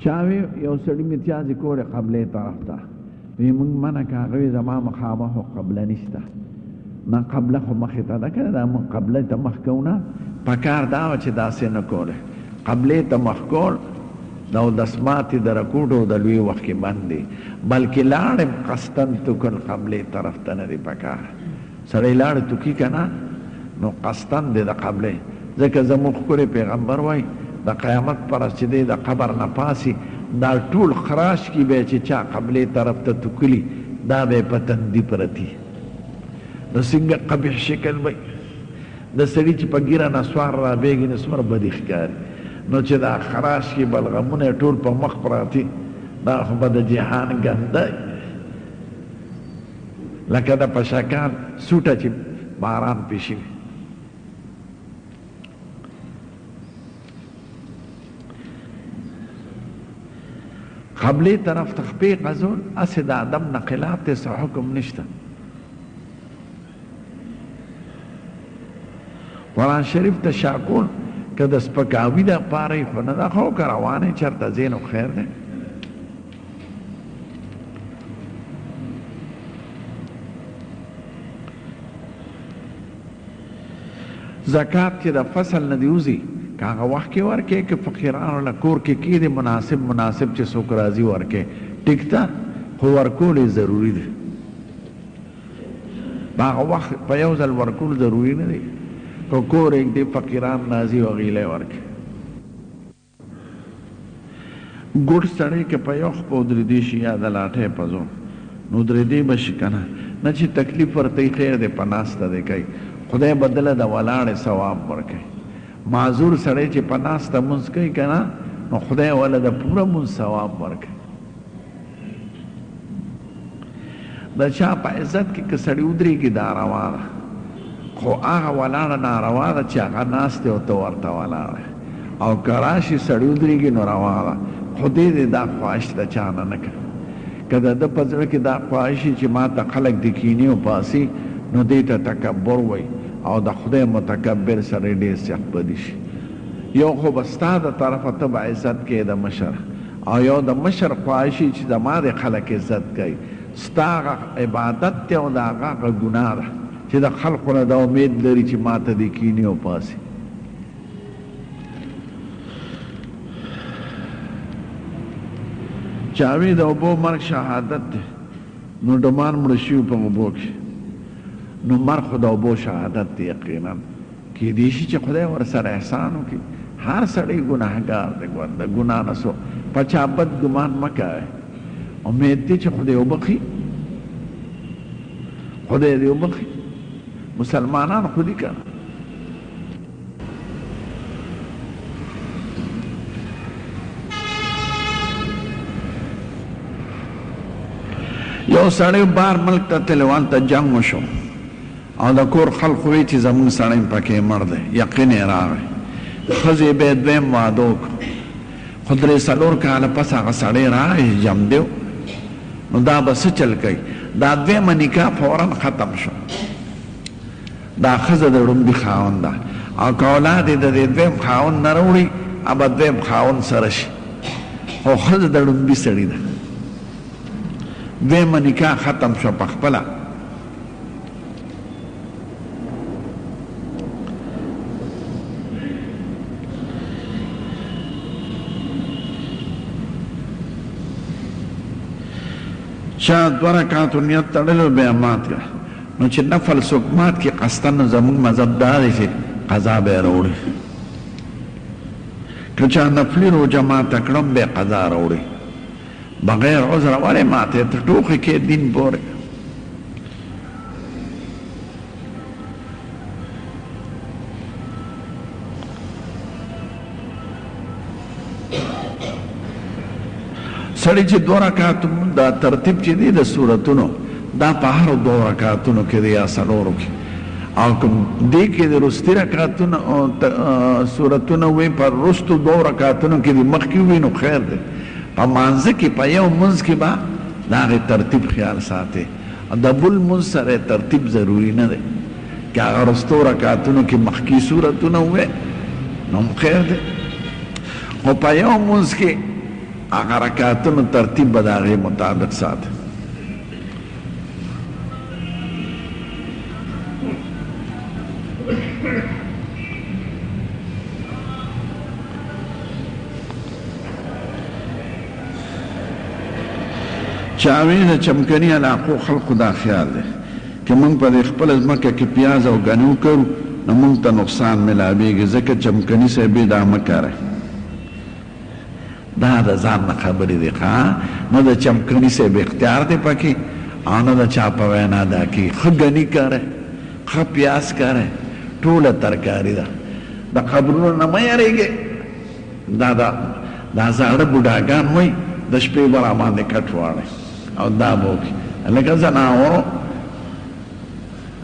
چاوی یو سړی متیازې کولې قبلې طرف ته وی موږ منع که هغه وی زما مخامه خو قبله نشته نه قبله خو مخې ته ده که دا موږ قبله ته مخ کوو نه پکار دا وه چې داسې نه کولی قبلې ته مخ کول دا اودسماتې د رکوټ او د لوی وخت کې بند دي بلکې لاړم قصدن توکل قبلې طرف ته نه دی پکار سړی لاړ توکي که نه نو قصدن دی د قبلې ځکه زموږ ښکلی پیغمبر وایي د قیامت پر چې دی د قبر نه پاسي دا ټول خراش کی به چې چا قبلې طرف ته توکلي دا به په تندي پرتي نو څنګه قبیح شکل وي د سړي چې په ګیره نه سوار رابېږي نو څومره بدې ښکاري نو چې دا خراش کی بلغمونه ټول په مخ پراتی دا خو به د جهان ګنده لکه د پشکان سوټه چې باران پیشي وي قبلی طرف تخپی غزول اسی دا عدم نقلات تیسا حکم نشتا قرآن شریف تا شاکول که دا سپکاوی دا پاری خونه دا خو کروانی چرتا زینو خیر ده زکاة که دا فصل ندیوزی کاغه وخت کې ورکې که فقیرانو له کور کې کېدې مناسب چې څوک راځي ورکې ټیک ده خو ورکول یې ضروري دی هغه وخت په یو ځل ورکول ضروري نه دی که کور یې فقیران راځي هغوی له یې ورکې ګوډ سړی که په یو خپه ودرېدی شي یا د لاټۍ په زور نو درېدی به شي که نه نه چې تکلیف ورته خیر دی په ناسته دی کوي خدای بدله د ولاړې ثواب ورکوي معذور سړی چې په ناسته مونځ کوي که نه نو خدای والا د پوره مونځ ثواب ورکوي د چا په عزت کې که سړی ودرېږي دا روا ده خو هغه ولاړه ناروا ده چې هغه ناست دی او ته ورته ولاړه او که راشي سړی ودرېږي نو روا ده خو دې دا خواهش د چا نه نه کوي که د ده په زړه کې دا خواهش چې ما ته خلک د کینې او پاسي نو دې ته تکبر وایي او د خدای متکبر سره ډېر سخت بدي شي یو خو به ستا د طرفه ته به عزت کوې د مشر او یو د مشر خواهشي چې زما د خلک عزت کوي ستا هغه عبادت دی او د هغه هغه ګناه ده چې د خلقو نه دا امید لري چې ما ته دې کینې وپاسي چاوي د اوبو مرګ شهادت دی نو ډمان مړه شوي په اوبو کې نو مر خدا اوبو شهادت دی یقینا کیدای شي چې خدای ورسره احسان وکړي هر سړی ګناهګار دی د ګناه نه سو په چا بد ګمان مه کوئ امید دی چې خدای وبخي خدای دې وبخي مسلمانان خو دي که یو سړی بار ملک ته تلوان ته جنګ وشو او د کور خلق وی چې زمون سړی پکې مړ دی یقین یې راغی ښځې به یې دویم واده وکړو خو درې څلور کاله پس هغه سړی راغی جم دیو نو دا به څه چل کوي دا دویمه نکاح فورا ختم شو دا ښځه د ړومبي خاوند ده او که اولاد یې د دې دویم خاوند نه راوړي به دویم خاوند سره شي خو ښځه د ړومبي سړي ده دویمه نکاح ختم شو په خپله چا دو رکعاتو نیت تړلو بیا مات کړه نو چې نفل څوک مات کړي قصدن نو زموږ مذهب دا دی چې قضا به یې راوړي که چا نفلي روژه ماته کړم بیا قضا راوړي بغیر عذر ولې ماته ته ټوخې کې دین پورې سړی چې دو رکعاتو دا ترتیب چې دی د سورتونو دا په هر دو رکعاتونو کې دی یا څلورو کې او کوم دې کې د وروستي رکعاتونو سورتونه وي په وروستو دو رکعاتونو کې دي مخکې وي نو خیر دی په مانځه کې په یو منځ کې به د هغې ترتیب خیال ساتئ د بل منځ سره ترتیب ضروري نه دی که هغه وروستو رکعاتونو کې مخکې سورتونه وي نو خیر دی خو په یو منځ کې هغه رکعتونو ترتیب به د هغې مطابق ساته. چاوی د چمکني علاقو خلقو دا خیال دی که موږ په خپل ځمکه کې پیاز او ګنو کرو نو موږ ته نقصان ملاویږي، ځکه چمکني صاحب دا مه کوئ. دا د ځان نه خبرې دي نو د چمکني صاحب اختیار دی پکې او نه د چا په وینا دا کېږي. ښه ګني کوئ، ښه پیاز کوئ، ټوله ترکاري ده. د قبرونو نه مه یېرېږئ. دا زاړه بوډاګان وایي د شپې به راباندې کټ واړئ او دا به وکړي. لکه زناورو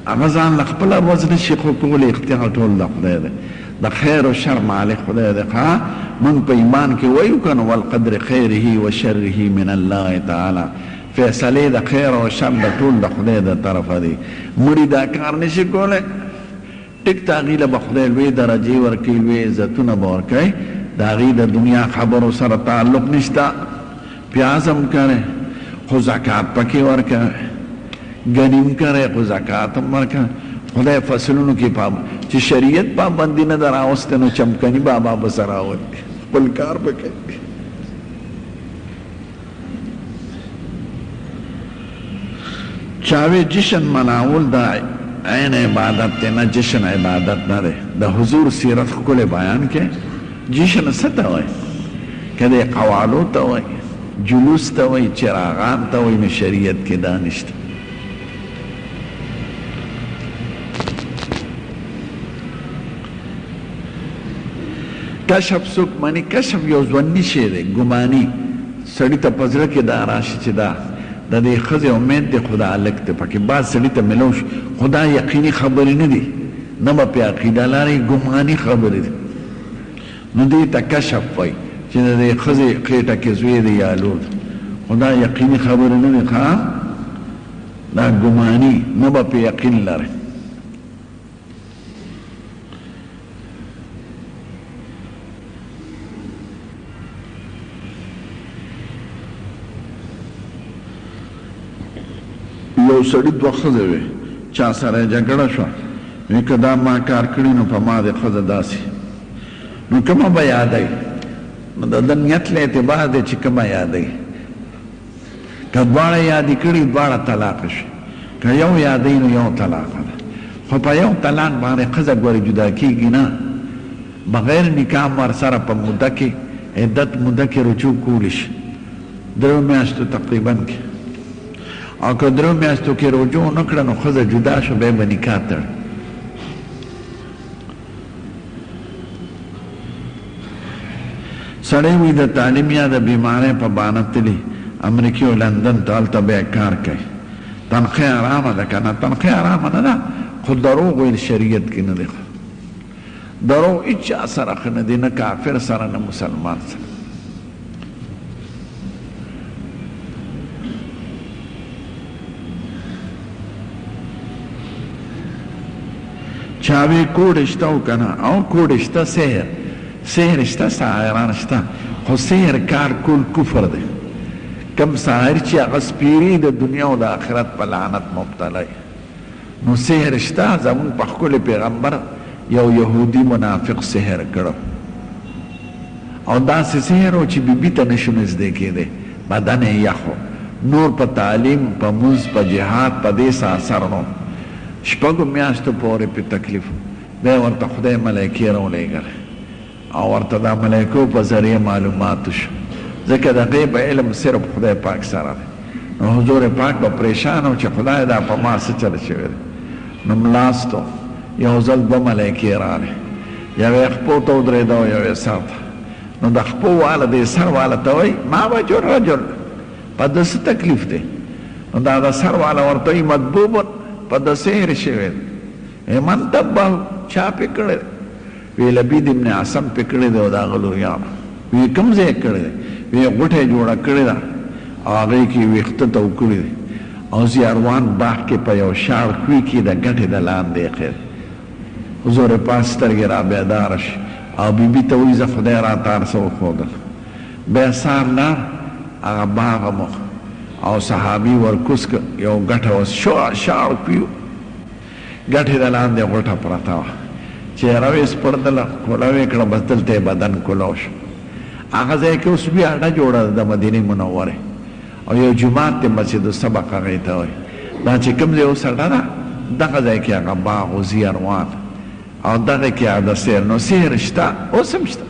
هغه ځان له خپله روز نشي خو کولی، اختیار ټول د خدای دی، د خیر و شر مالک خدای دی. موږ په ایمان کې وایو که نه والقدر خیره و شره من الله تعالی، فیصلې د خیر او شر د ټول د خدای د طرفه دی. مړي دا کار نشي کولی. ټیک ته هغې له به خدای لوی درجې ورکوي، لوی عزتونه به ورکوي، د هغې د دنیا خبرو سره تعلق نشته. پیاز هم کرے خو زکات پکې ورکوي، ګنیم کرے خو زکات هم ورکوي. خدای فصلونو کې چې شریعت پابندي نه ده راوستی نو چمکني بابا به سه راولي، خپل کار به کوي. چاوی جشن مناول دا عین عبادت دی نه، جشن عبادت نه دی. د حضور سیرت ښکلی بیان کې جشن څه ته وایي؟ که د قوالو ته وایي، جلوس ته وایي، چراغان ته وایي، نو شریعت کې دا نشته. کشف څوک مني؟ کشف یو ځواني شی دی، ګماني. سړي ته په زړه کې دا راشي چې دا د دې ښځې امید دی، خو دا هلک دی پکې. بعض سړي ته میلو شي، خو دا یقیني خبرې نه دي، نه به پرې عقیده لرئ، ګماني خبرې دي. نو دې ته کشف وایي چې د دې ښځې خېټه کې زوی دی یا لور، خو دا یقیني خبرې نه دي، دا ګماني، نه به پرې یقین لرئ. یو سړي دوه ښځې وې، چا سره یې جګړه شوه، وایي که دا ما کار کړي نو په ما دې ښځه داسې، نو کومه به یادوي؟ نو د ده نیت له اعتبار دی چې کومه یادوي. که دواړه یادې کړي دواړه طلاقه شي، که یو یادوي نو یو طلاقه ده. خو په یو طلاق باندې ښځه ګورې جدا کېږي نه، بغیر نکاح ورسره په موده کې عدت موده کې رجوع کولی شي، 3 میاشتو تقریبا کې. او که 3 میاشتو کې رجوع نه کړه نو ښځه جدا شو، بیا به نکاح تړ. سړی وي د تعلیم یا د بیمارۍ په بانه تلي امریکې او لندن ته، هلته بیا کار کوي. تنخیه ارامه ده که نه؟ تنخیه ارامه نه ده، خو دروغ ویل شریعت کې نه دی. دروغ هېچا سره ښه نه دی، نه کافر سره نه مسلمان سره. چاوی کوډ شته او که نه؟ او کوډ شته، سحر شته، ساحران شته، خو سحر کار کول کفر دی. کم ساحر چې هغه سپیري د دنیا او د آخرت په لعنت مبتلا وي. نو سحر شته. زمونږ په ښکلي پیغمبر یو یهودي منافق سحر کړو، او داسې سحر و چې بیبي ته نشو نږدې کېدی، بدن یې یخ و، نور په تعلیم، په مونځ، په جهاد، په دې څه اثر نو. 6 میاشتو پورې پې تکلیف. بیا ورته خدای ملایکې راولېږلی او ورته دا ملایکو په ذریعه معلوماتو شو، ځکه د غیب علم صرف خدای پاک سره دی. نو حضور پاک به پریشان و چې خدای دا په ما څه چل شوی دی. نو ملاستو یو ځل 2 ملایکې راغلې، یو یې خپو ته ودرېده او یو یې سر ته. نو د خپو واله دې سر واله ته وایي ما وجه رجل، په ده څه تکلیف دی؟ نو دا د سر واله ورته وایي مطبوبون، په ده سحر شوی دی. من تبه چا پې کړی دی؟ وی لبید ابن عاصم پې کړی دی او د هغه لوریانو. وی کوم ځای یې کړی دی؟ وی غوټه یې جوړه کړې ده او هغې کې ویښته ته وکړي دي او زیاروان باغ کې په یو شاړ کوي کې د ګټې د لاندې ایښی دی. حضور پاک سترګې را بیداره شي او بیبي ته وایي زه خدای راته هر څه وښودل. بیا سار لار هغه باغ مخ او صحابي ورکوس یو ګټه وس شاړ پیو ګټې د لاندې غوټه پرته وه چې راویې سپړدله کولاوې کړه بس دلته یې بدن کولو شو هغه ځای کې اوس بیا اډه جوړه ده د مدینې منورې او یو جومات دی مسجد السبق هغې ته وایي دا چې کوم ځای اوس اډه ده دغه ځای کې هغه باغ و زیاروان او دغه کې هغه د سیر نو سیر شته اوس هم شته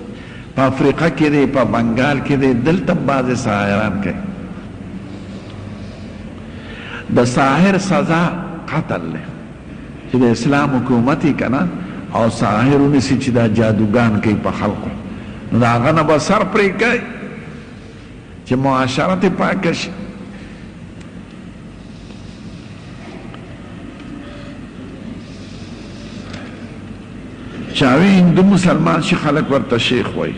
په افریقا کې دی په بنګال کې دی دلته بعضې ساحران کوي د ساحر سزا قتل دی چې د اسلام حکومت یې که نه او ساحر ونیسي چې دا جادوګان کوي په خلقو نو د هغه نه به سر پرې کوي چې معاشرت یې پاکه شي چاوی هندو مسلمان شي خلک ورته شیخ وایي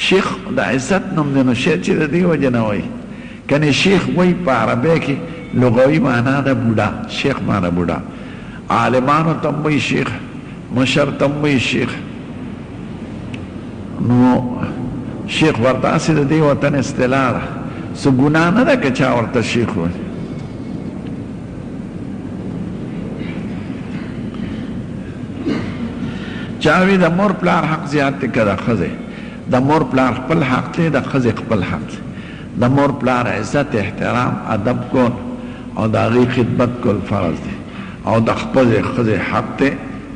شیخ د عزت نوم دی نو شی چې د دې وجې نه وایي کنې شیخ وایي په عربی کې لغوي معنا ده بوډا شیخ معنا بوډا عالمانو ته هم وایي شیخ مشر ته هم وایي شیخ نو شیخ ورته هسې د دې وطن اصطلاح ده څه ګناه نه ده که چا ورته شیخ وایي چاوی د مور پلار حق زیات دی که د ښځې د مور پلار خپل حق دی د ښځې خپل حق دی د مور پلار عزت احترام ادب کول او د هغې خدمت کول فرض دی او د خپلې ښځې حق دی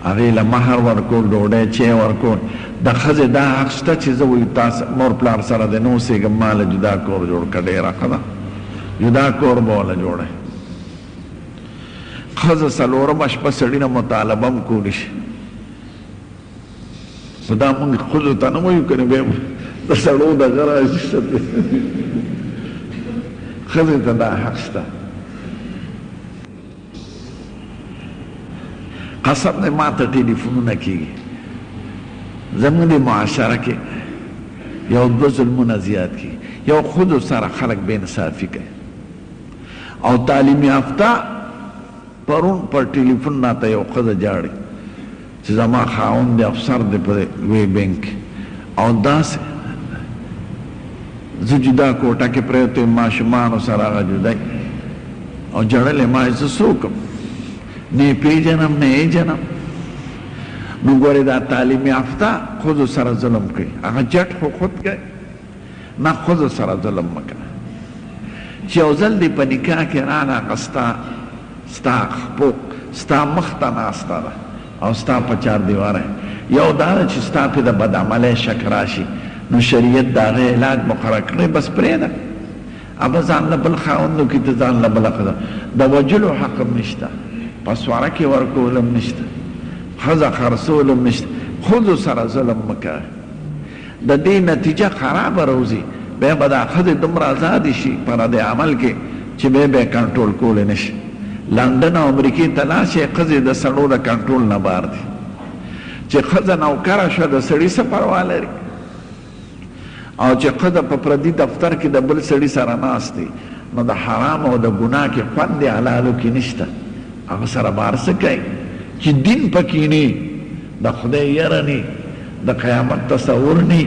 هغې له مهر ورکول ډوډۍ چای ورکول د ښځې دا حق شته چې زه وایي تاسو مور پلار سره د نه اوسېږم ما له جدا کور جوړ کړه ډېره ښه ده جدا کور به وله جوړی ښځه څلورمه شپه سړي نه مطالبه هم کولی شي خو دا مونږ ښځو ته نه وایو که نه بیا د سړو دغه راشي ښځې ته دا حق شته قسم دی ما ته ټلیفونونه کېږي زموږ د معاشره کې یو دوه ظلمونه زیات کېږي یو ښځو سره خلک بې انصافي کوي او تعلیم یافته پرون پر ټلیفون راته یو ښځه جاړي چې زما خاوند دی افسر دی په لوی بینک او داسې زه جدا کوټه کې پرېوتی یم ماشومانو سره هغه جدای او جړلې ما زه څوک یم نه یې پېژنم نه یې جنم نو ګورې دا تعلیم یافته ښځو سره ظلم کوي هغه جټ خو خود کوي نه ښځو سره ظلم مه کوه چې یو ځل دې په نکاح کې راله هغه ستا خپو ستا مخ ته ناسته ده او ستا په چار دیواره یو دا ده چې ستا پې د بدعملی شک راشي نو شریعت د هغې علاج مقرر کړی بس پرېږده ابه ځان له بل خاوند وکړي ته ځان له بله ښځه د وجلو حق هم نشته په سواره کې ورکول هم نشته ښځه خرڅول هم نشته ښځو سره ظلم مه کوه د دې نتیجه خرابه روځي بیا به دا ښځې دومره ازادې شي په رد عمل کې چې بیا به یې کنټرول کولی نه شي لندن او امریکې ته لاړ شي ښځې د سړو د کنټرول نه بار دي چې ښځه نوکره شوه د سړي څه پروا لري او چې ښځه په پردي دفتر کې د بل سړي سره ناست دی نو د حرام او د ګناه کې خوند د حلالو کې نشته هغه سره بار څه کوي چې دین پکې نه د خدای یره نه د قیامت تصور نه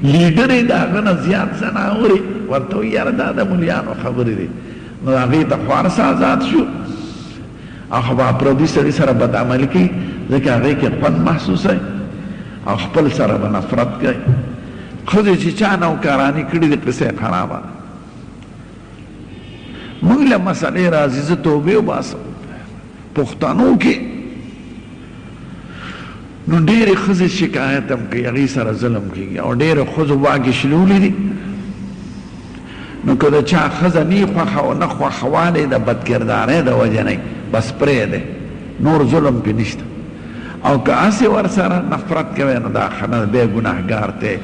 لیډر یې د هغه نه زیات څه نه اوري ورته وایي یاره دا د ملیانو خبرې دي نو هغې ته خوارڅ آزاد شو او خو به پردي سړي سره بدعملي کوي ځکه هغې کې خوند محسوسوي او خپل سره به نفرت کوي ښځې چې چا نوکراني کړي د قصې خرابه ده موږ له مسئلې راځي زه توبې وباسم پښتنو کې نو ډېرې ښځې شکایت هم کوي هغې سره ظلم کېږي او ډېرې ښځو واګې شلولې دي نو که د چا ښځه نی خوښه او نه خوښوالی د بدکردارۍ د وجې نه بس پرېږدی نور ظلم پې نشته او که هسې ورسره نفرت کوی نو دا ښه نه بیا ګناهګار دی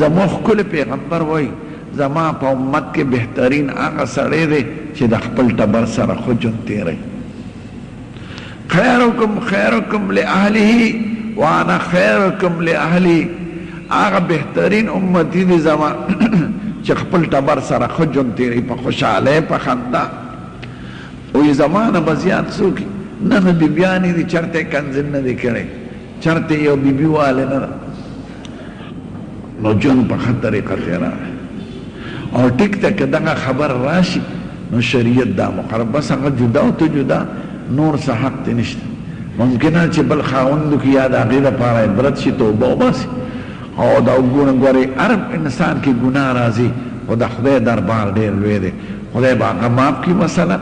زموږ ښکلی پیغمبر وایي زما په امت کې بهترین هغه سړی دی چې د خپل ټبر سره ښه ژوند تېروي خیرکم خیرکم لاهله وانا خیرکم لاهلی هغه بهترین امتی دی زما چې خپل ټبر سره ښه ژوند تېروي په خوشحالۍ په خندا وایي زما نه به زیات څوک نه نه بیبیانې دي چېرته یې کنځل نه دی کړی چېرته یو بیبي والی نه ده نو ژوند په ښه طریقه تېروه او ټیک ته که دغه خبر راشي نو شریعت دا مقرر بس هغه جدا او ته جدا نور څه حق ته نشته ممکنه چې بل خاوندو کې یا د هغې دپاره عبرت شي توبه وباسي او دا ګورې هر انسان کې ګناه راځي خو د خدای دربار ډېر لوی دی خدای به هغه معاف کړي مثلا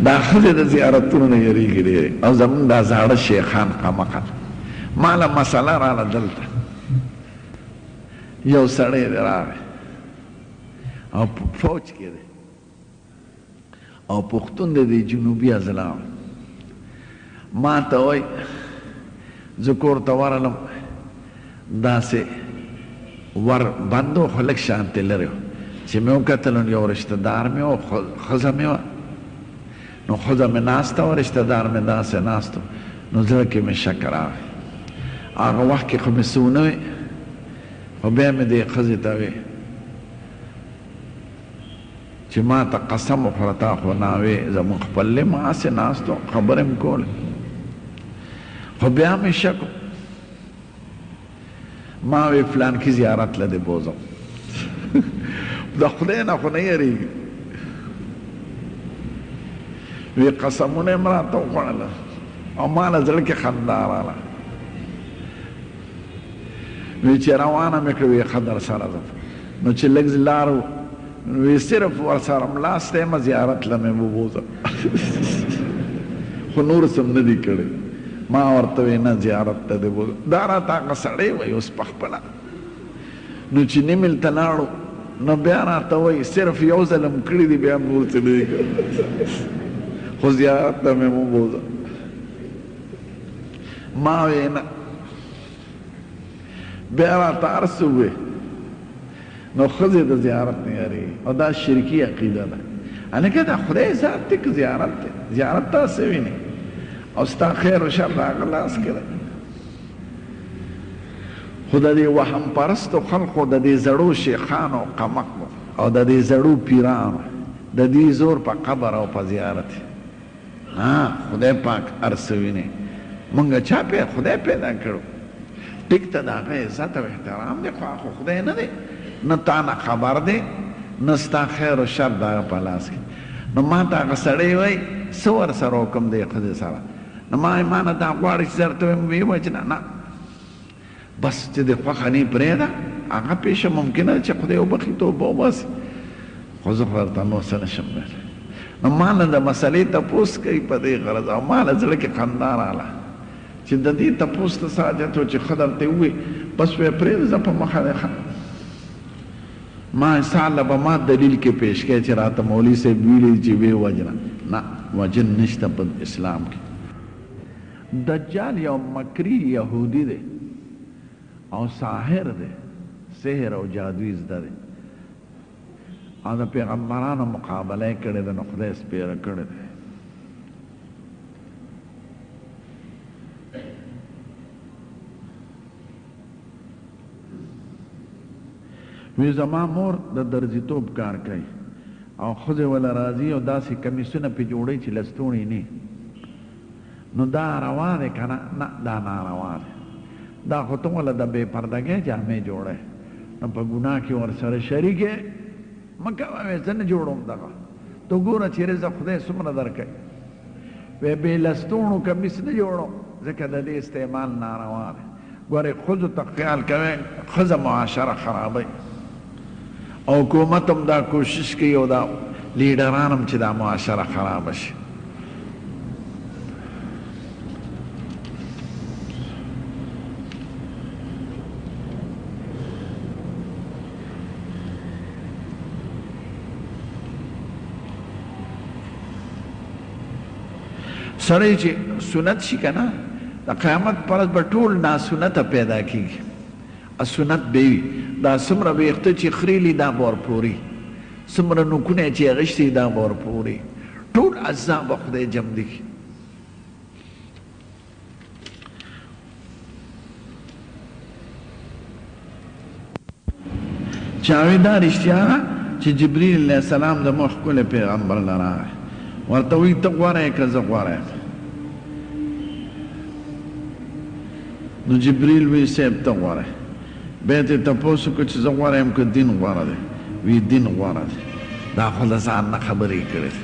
دا ښځې د زیارتونو نه یېرېږي ډېرې او زمونږ دا زاړه شیخان قمقل ماله مسله راله دلته یو سړی دی راغی او فوج کې دی او پښتون دی د جنوبي اضلاع ما ته وایي زه کور ته ورغلم داسې ور بندو خو لږ شانتې لرې و چې مې وکتل نو یو رشته دار مې و ښځه مې وه نو ښځه مې ناسته وه رشته دار مې داسې ناست و نو زړه کې مې شک راغی هغه وخت کې خو مې څه ونه وی خو بیا مې دې ښځې ته وی چې ما ته قسم وخوره تا خو ناوې زمونږ خپل لیم هسې ناست و خبرې مې کولې خو بیا مې شک ما وی فلان کې زیارت له دې بوځم د خدای نه خو نه یېرېږي وی قسمونه یې راته وخوړله او ما له زړه کې خندا راغله وی چې روانه مې کړه وی ښه در سره ځم نو چې لږ لاړو وی صرف ورسره ملاست یم زیارت له مې وبوځم خو نور څه نه دي کړی ما ورته وی نه زیارت ته دې بوځم دا راته هغه سړی وی اوس پخپله نو چې نیمل ته لاړو نو بیا راته وی صرف یو ځل م کړي دي بیا م نور څه نه دي کړی خو زیارت ته مې وبوځم ما وی نه بیا راته هر څه ووی نو ښځې د زیارت نه یېرېږي او دا شرکي عقیده ده هلکه دا خدای ذات دی که زیارت دی زیارت تاسې وینې او ستا خیر و شر د هغه لاس کې دی خو د دې وهم پرستو خلقو د دې زړو شیخانو قمقو او د دې زړو پیرانو د دې زور په قبر او په زیارت خدای پاک هر څه وینې مونږ چا خدای پیدا کړو ټیک ته د هغه عزت او احترام دی خو هغه خدای نه دی نه تا نه خبر دی نه ستا خیر و شر د هغه په لاس کې نو ما ته هغه سړی وایي څه ورسره وکړم د ښځې سره نو ما یې ما نه دا غواړي چې درته ویم ویې وایي چې نه بس چې د خوښه نه پرېږده هغه پیشه ممکنه چې خدای وبخي توبه وباسي خو زه خو درته نور څه نشم ویلی نو ما نه د مسلې تپوس کوي په دې غرض او ما له زړه کې خندا راغله چې د دې تپوس ته څه حاجت و چې ښه درته ووایي بس ویې پرېږده زه په مخه دی ما انسان به ما دلیل کې پیش کړی چې راته مولوي صاحب ویلي چې ویې وجنه نه وجن نشته په اسلام کې دجال یو مکري یهودي دی او ساحر دی سحر او جادوی زده دی او د پیغمبرانو مقابله یې کړې ده نو خدای سپېره کړی دی وی زما مور د درځیتوب کار کوي او ښځې وله راځي او داسې کمیسونه پې جوړوي چې لستوڼي نه نو دا روا دی که نه نه دا ناروا دی دا خو ته وله د بې پردګۍ جامې جوړی نو په ګناه کې ورسره شریک یې مه کوه وی زه نه جوړوم دغه ته ګوره چې رزق خدای څومره درکوي وی بې لستوڼو کمیس نه جوړوم ځکه د دې استعمال ناروا دی ګورې ښځو ته خیال کوئ ښځه معاشره خرابوي او حکومت هم دا کوشش کوي او دا لیډران هم چې دا معاشره خرابه شي سړی چې سنت شي که نه د قیامت پر ورځ به ټول ناسنته پیدا کېږي سنت به وي دا څومره ویښته چې خریلي دا به ورپوري څومره نوکونه چې اغېشتي دا به ورپوري ټول اجزا به خدای جمع کړي چاوی دا رښتیا چې جبریل علیه السلام زموږ ښکلی پیغمبر له راغی ورته وایي ته غوره یې که زه غوره یم نو جبریل وی صاحب ته غواړی بیا ترې تپوس وکړو چې زه غوره یم که دین غوره دی وی دین غوره دی دا خو له ځان نه خبرې کړې دي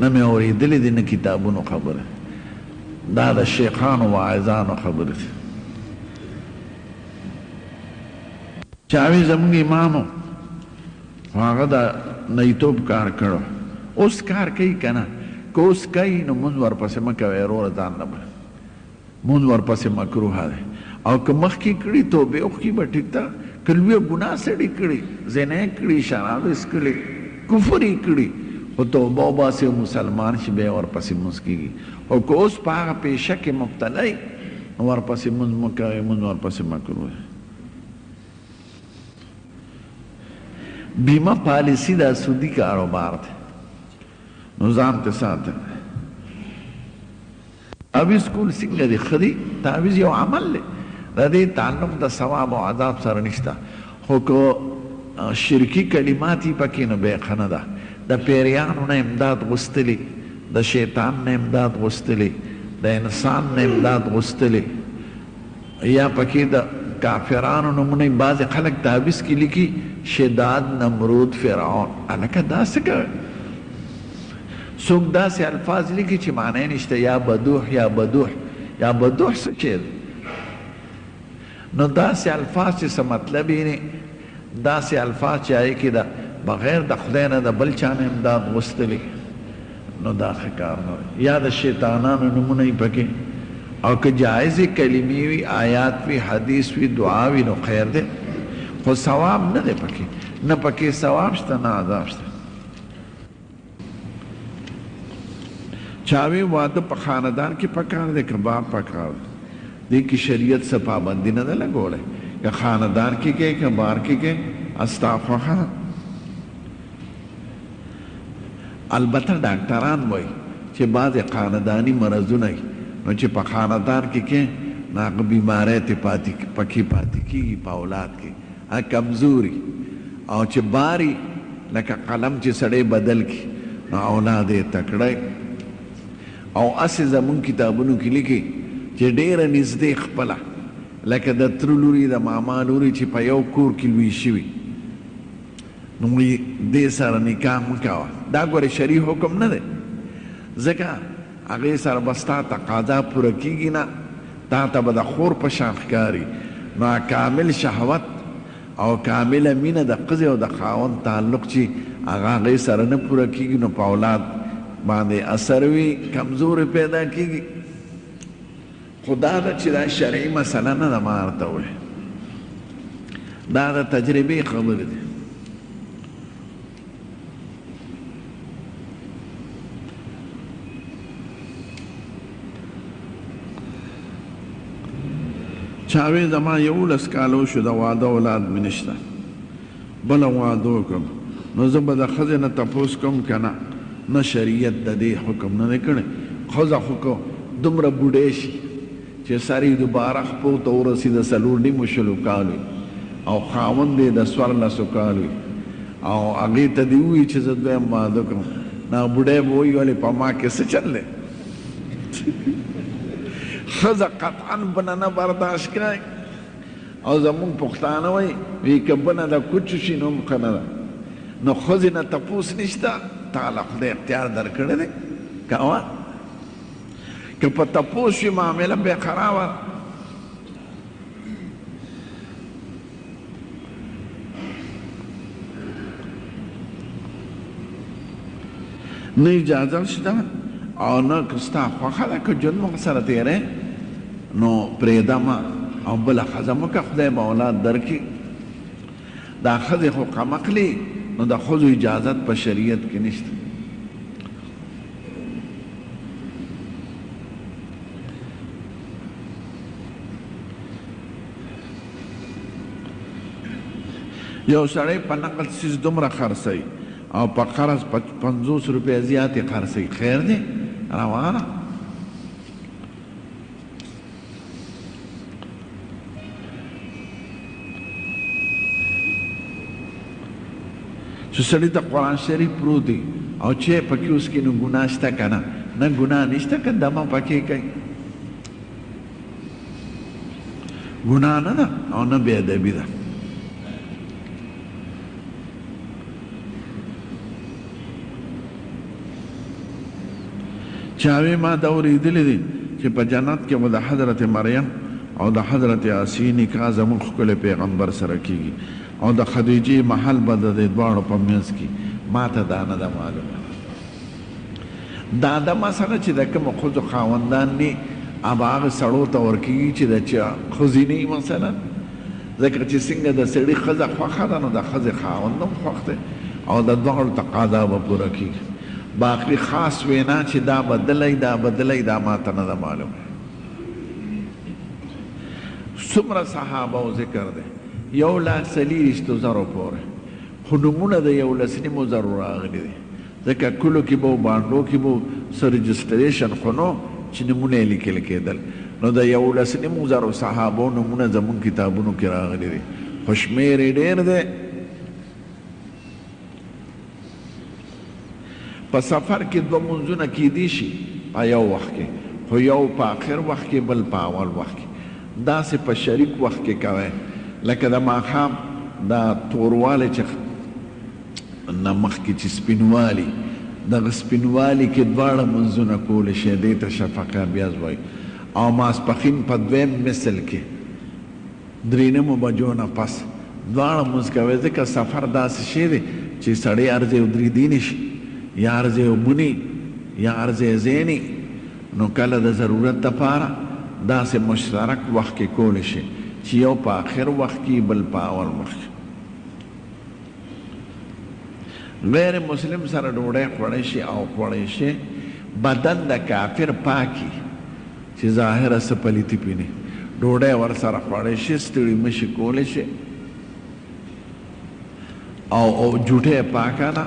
نه مې اورېدلې دي نه کتابونو خبره دا د شیخانو واعظانو خبرې دي چاوی زمونږ امامو هغه د نیتوب کار کړو اوس کار کوي که نه که اوس کوي نو مونځ ورپسې مه کوئ وروره ځان نه به مونځ ورپسې مکروه دی او که مخکې کړي توبې وکړي به ټیک ده که لویه ګناه سړي کړي زنا یې کړي شراب یې څښلي کفر یې کړي خو توبه وباسي مسلمان شي بیا ورپسې مونځ کېږي او که اوس په هغه پیشه کې مبتلا یي نو ورپسې مونځ مه کوئ مونځ ورپسې مکروه دی بیمه پالیسی دا سودی کاروبار دی نو ځان ته ساته تعویذ کول څنګه دی ښه دی تعویذ یو عمل دی د دې تعلق د ثواب او عذاب سره نشته خو که شرکي کلمات یې پکې نو بیا ښه نه ده د پیریانو نه امداد غوښتلې د شیطان نه امداد غوښتلې د انسان نه امداد غوښتلې یا پکې د کافرانو نمونه بعضې خلک تعویذ کې لیکي شداد نمرود فرعون هلکه داسې کوي څوک داسې الفاظ لیکي چې معنی نشته یا بدوح یا بدوح یا بدوح څه شی دی نو داسې الفاظ چې څه مطلب یې نه داسې الفاظ چې هغې کې د بغیر د خدای نه د بل چا نه امداد غوښتلي نو دا ښه کار نه دی یا د شیطانانو نومونه یې پکې او که جایزې کلمې وي آیات وي حدیث وي دعا وي نو خیر دی خو ثواب نه دی پکې نه پکې ثواب شته نه عذاب شته چاوی واده په خاندان کې پکار دی که باب پکار دی دې کې شریعت څه پابندي نه ده لګولی که خاندان کې کې که بار کې کې استغفر البته ډاکټران وایي چې بعضې خانداني مرضونه وي نو چې په خاندان کې کې نو هغه بیماری پکې پاتې کېږي په اولاد کې کمزوري او چې باري لکه قلم چې سړی بدل کړي نو اولاد یې تکړی او اسې زمونږ کتابونو کې لیکي چې ډېره نږدې خپله لکه د تره لوري د ماما لوري چې په یو کور کې لوی شوي نو دې سره نکاح مه کوه دا ګوره شرعي حکم نه دی ځکه هغې سره به ستا تقاضا پوره کېږي نه تا ته به د خور په شان ښکاري نو کامل شهوت او کامله مینه د ښځې او د خاوند تعلق چې هغه هغې سره نه پوره کېږي نو په اولاد باندې اثر وي کمزوري پیدا کېږي خو دا ده چې دا شرعي مسله نه ده ما ورته ووایي دا د تجربې خبرې دي چاوی زما 11 کاله وشو د واده اولاد مې نشته بله واده وکړم نو زه به د ښځې نه تپوس کوم که نه نه شریعت د دې حکم نه دی کړی ښځه خو که دومره بوډۍ شي چې سر یې دوباره خپو ته ورسي د 4.5 کالو او خاوند یې د 14 کالو او هغې ته دې ووایي چې زه دویم واده کړم نو بوډۍ به وایي ولې په ما کې څه چل دی ښځه قطعا بنه نه برداشت کوي او زمونږ پښتانه وایي که بنه د کوچو شي نو هم ښه نه ده نو ښځې نه تپوس نشته تعالی خدای اختیار درکړی دی کوه که په تپوس وي معامله بیا خرابه نه اجازه شته او نه که ستا خوښه ده که ژوند مو سره تېری نو پرېږده مه او بله ښځه مه که خدای به اولاد درکړي دا ښځې خو قمقلي نو د ښځو اجازت په شریعت کې نشته یو سړی په نقل څیز دومره خرڅوي او په قرض 50 روپۍ زیاتې خرڅوي خیر دی روانه چې سړي ته قرآن شریف پروت دی او چې پکې اوس کې نو ګناه شته که نه نه ګناه نشته که دمه پکې کوي ګناه نه ده او نه بې ادبي ده. چاوی ما دا اورېدلی دي چې په جنت کې به د حضرت مریم او د حضرت عیسی نکاح زموږ ښکلی پیغمبر سره کېږي او د خدیجې محل به د دې دواړو په منځ کې. ما ته دا نه ده معلومه. دا د مثلا چې د کومو ښځو خاوندان دي ابا هغه سړو ته ورکېږي چې د چا ښځې نه وي مثلا، ځکه چې څنګه د سړي ښځه خوښه ده نو د ښځې خاوند هم خوښ دی او د دواړو تقاضا به پوره کېږي. باقي خاص وینا چې دا بدلی دا بدلی دا ما ته نه ده معلومه. څومره صحابه او ذکر دی 1,40,000 پورې، خو نومونه د 11,000 راغلي دي، ځکه کلو کې به بانډو کې به څه رجسټریشن خو نو چې نومونه یې لیکل کېدل، نو د 11,000 صحابو نومونه زموږ کتابونو کې راغلي دي، خو شمېر یې ډېر دی. په سفر کې 2 منځونه کیدی شي په یو وخت کې، خو یو په آخر وخت کې بل په اول وخت کې. داسې په شریک وخت کې کوئ لکه د ماښام دا توروالی چې نه مخکې چې سپینوالي، دغه سپینوالي کې دواړه منځونه کولی شي، دې ته شفقه بیاز وایي. او ماسپښین په 2 مثل کې 3 بجو نه پس دواړه منځ کوئ، ځکه سفر داسې شی دی چې سړی ارځې ودرېدی نه شي، یا ارځې ومونی یا ارځې ځینی، نو کله د ضرورت دپاره داسې مشترک وخت کې کولی شي چې یو په آخر وخت کې بل په اول وخت کې. غیر مسلم سره ډوډۍ خوړی شي او خوړی شي بدن د کافر پاکي چې ظاهره څه پلیتي پې نه، ډوډۍ ورسره خوړی شي، ستړي مشي کولی شي او جوټۍ پاکه ده.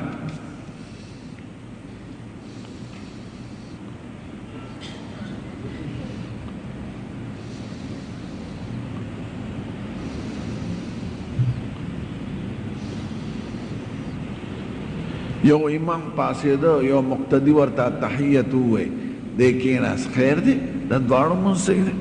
یو امام پاسېده، یو مقتدي ورته تحیت ووایي، دی کېناست، خیر دی د دواړو مونځ صحیح دی.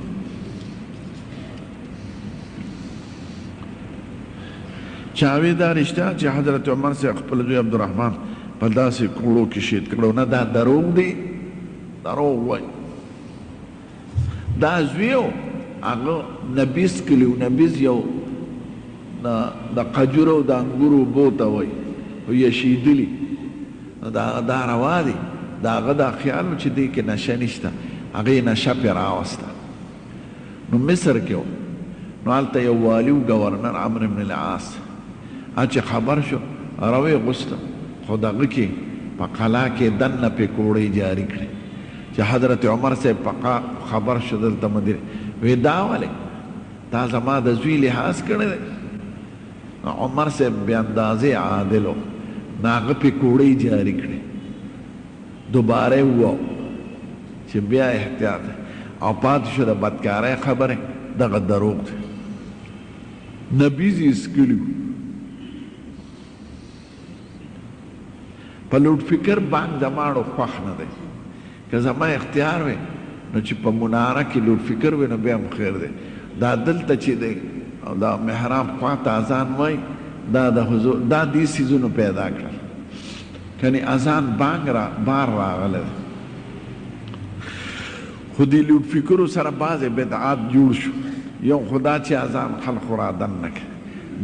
چاوی دا رښتیا چې حضرت عمر صاحب خپل زوی عبدالرحمن په داسې کوړو کې شهید کړو؟ نه، دا دروغ دی، دروغ وایي. دا زوی و هغه نبیز کلي و، نبیز یو د قجورو او د انګورو اوبو ته وایي، او یشیدلي دا روا دی. د هغه دا خیال و چې دی کې نشه نشته، هغه یې نشه پرې راوسته. نو مصر کې و، نو هلته یو والي و ګورنر عمرو بن العاص، چې خبر شو راویې غوسته، خو دغه کې په قلا کې دننه پې کوړۍ جاري کړې چې حضرت عمر صاحب خبر شو دلته مدیر وی دا ولې دا زما د زوی لحاظ کړی دی. عمر صاحب بې اندازې عادل و، نو هغه پې کوړۍ جاري کړې، دوباره ووایو چې بیا احتیاط او پاتې شو د بدکارۍ خبرې، دغه دروغ دی. نبیز یې څکلي وو. په لوډ فکر بانک زماړو خوښ نه دی، که زما اختیار وی نو چې په مناره کې لوډ فکر وی نو بیا هم خیر دی. دا دلته چې دی او دا محراب خواته اذان وای، دا د حضور دا دې څیزونو پیدا کړل، کنی اذان بانک بار راغلی دی. خو دې لوډ فکرو سره بعضې بدعات جوړ شو. یو خدا چې اذان خلقو را دننه کړي،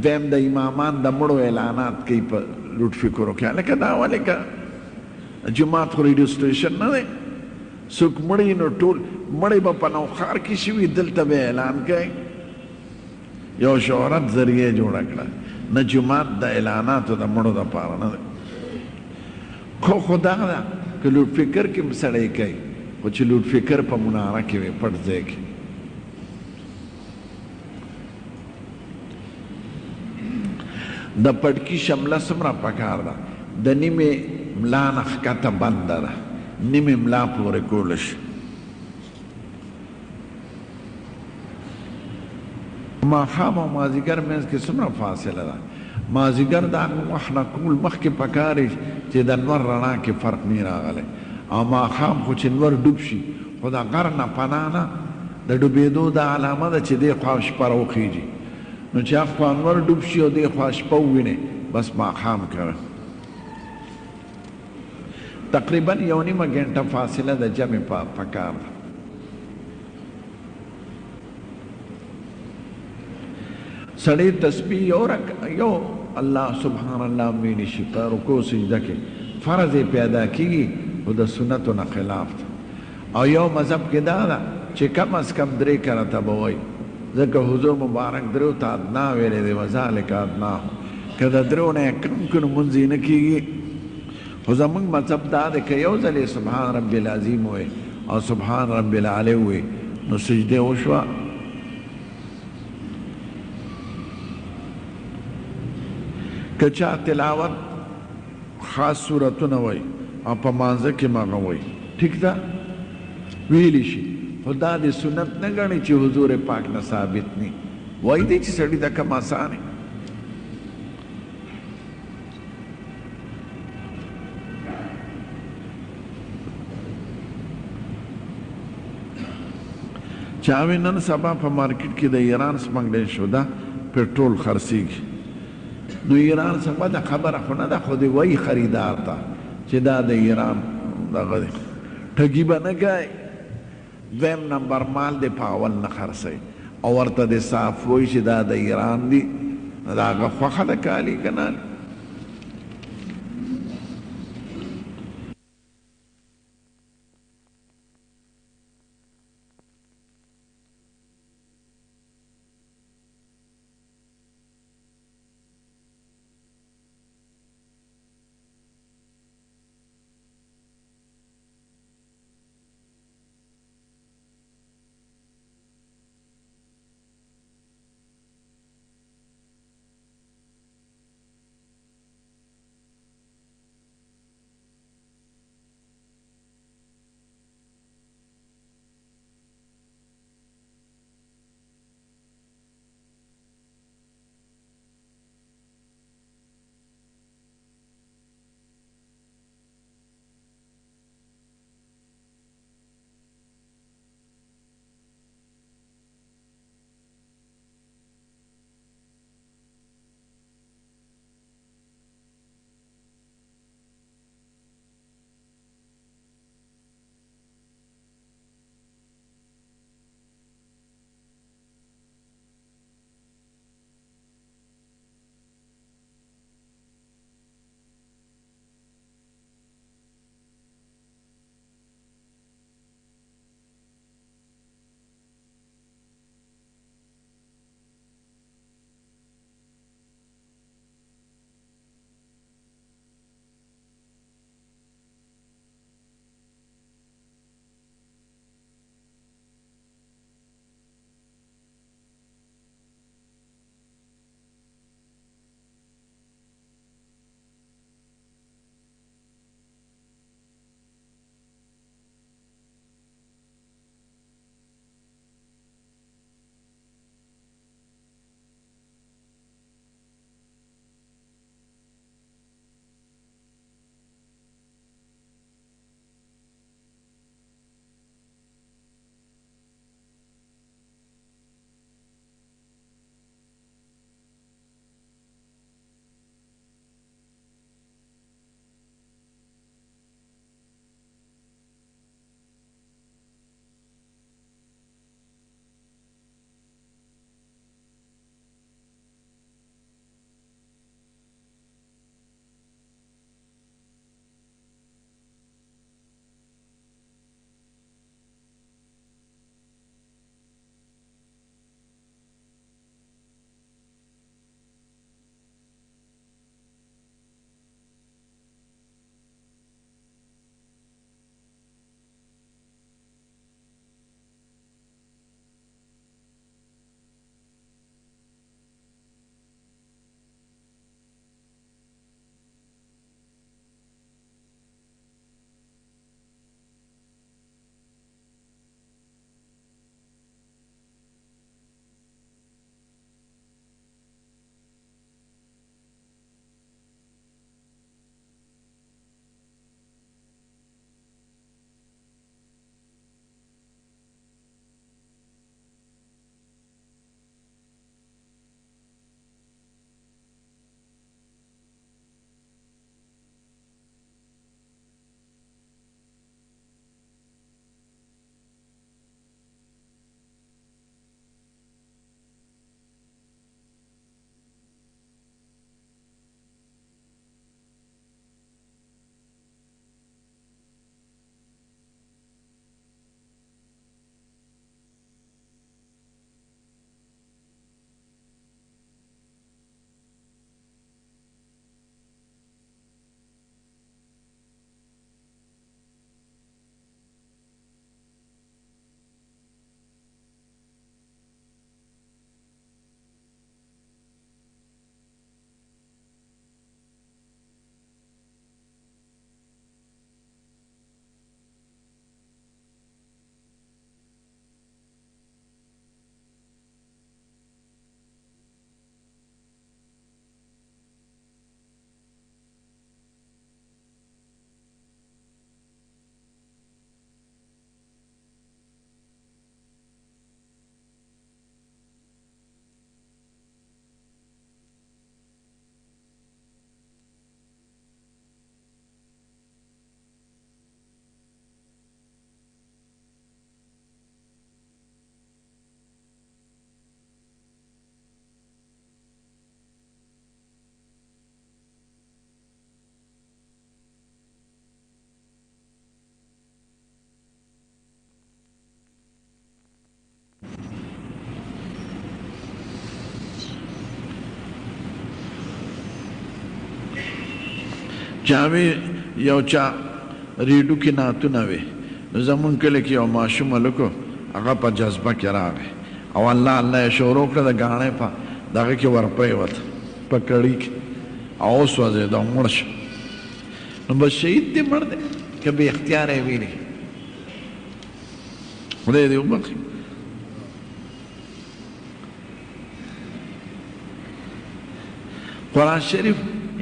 دویم د امامان د مړو اعلانات کوي په لوډ فکرو کې. لکه دا ولې که جماعت خو ریډیو سټیشن نه دی، څوک مړی نو ټول مړی به په نوښار کې شوي، دلته به اعلان کوي. یو شهرت ذریعه جوړه کړه، نه جماعت د اعلاناتو د مړو دپاره نه دی. خو خدا ده که لوډ فکر کې هم سړی کوي، خو چې لوډ فکر په مناره کې وي پټ ځای کې. د پټکي شمله څومره پکار ده؟ د نیمې ملا نه ښکته بنده ده، نیمې ملا پورې کولی شي. ماښام او مازدیګر منځ کې څومره فاصله ده؟ مازدیګر د هغه وخت نه کول مخکې پکاري چې د نور رڼا کې فرق نه راغلی، او ماښام خو چې نور ډوب شي، خو د غر نه پناه نه د ډوبېدو دا علامه ده چې دې خوا شپه راوخیږي نو چې هغه انور ډوب شي او دې خوا شپه ووینې بس ماښام کوه تقریبا یو نیمه ګنټه فاصله د جمع پکار ده سړی تسبیح یو الله سبحان الله ویلی شي په رکوع سجده کې فرض پیدا کیږي او د سنتو نه خلاف ده او یو مذهب کې دا ده چې کم از کم 3 کرته به وایي ځکه حضور مبارک درو ته ادنا ویلی دی وذلک ادنا که د درو نه کم کړو مونځ یې نه کېږي خو زمونږ مذهب دا دی که یو ځل سبحان رب العظیم وایي او سبحان رب العلی وایي نو سجده وشوه که چا تلاوت خاص صورتونه وایي او په مانځه کې مغه وایي ټیک ده ویلی شي خو دا د سنت نه ګڼي چې حضور پاک نه ثابت نی وایي دی چې سړي دا کم آسانه چاوی نن سبا په مارکیټ کې د ایران سمګل شوه پټرول خرڅیږي نو ایران څخه دا خبره خو نه ده خو دی وایي خریدار ته چې دا د ایران دغه دی ټګي به نه کوي دویم نمبر مال دی په اول نه خرڅوي او ورته د صاف وایي چې دا د ایران دی د هغه خوښه ده کالي که نه چاوی یو چا ریډو کې نعتونه وي نو زمونږ کلي کې یو ماشوم هلک هغه په جذبه کې راغی او الله الله یې شروع کړه د ګاڼې په دغه کې ورپریوت په کړي کې او وسوځېد او مړ شو نو بس شهید دی مړ دی که بې اختیاره یې ویني خدای دې وبخي قرآن شریف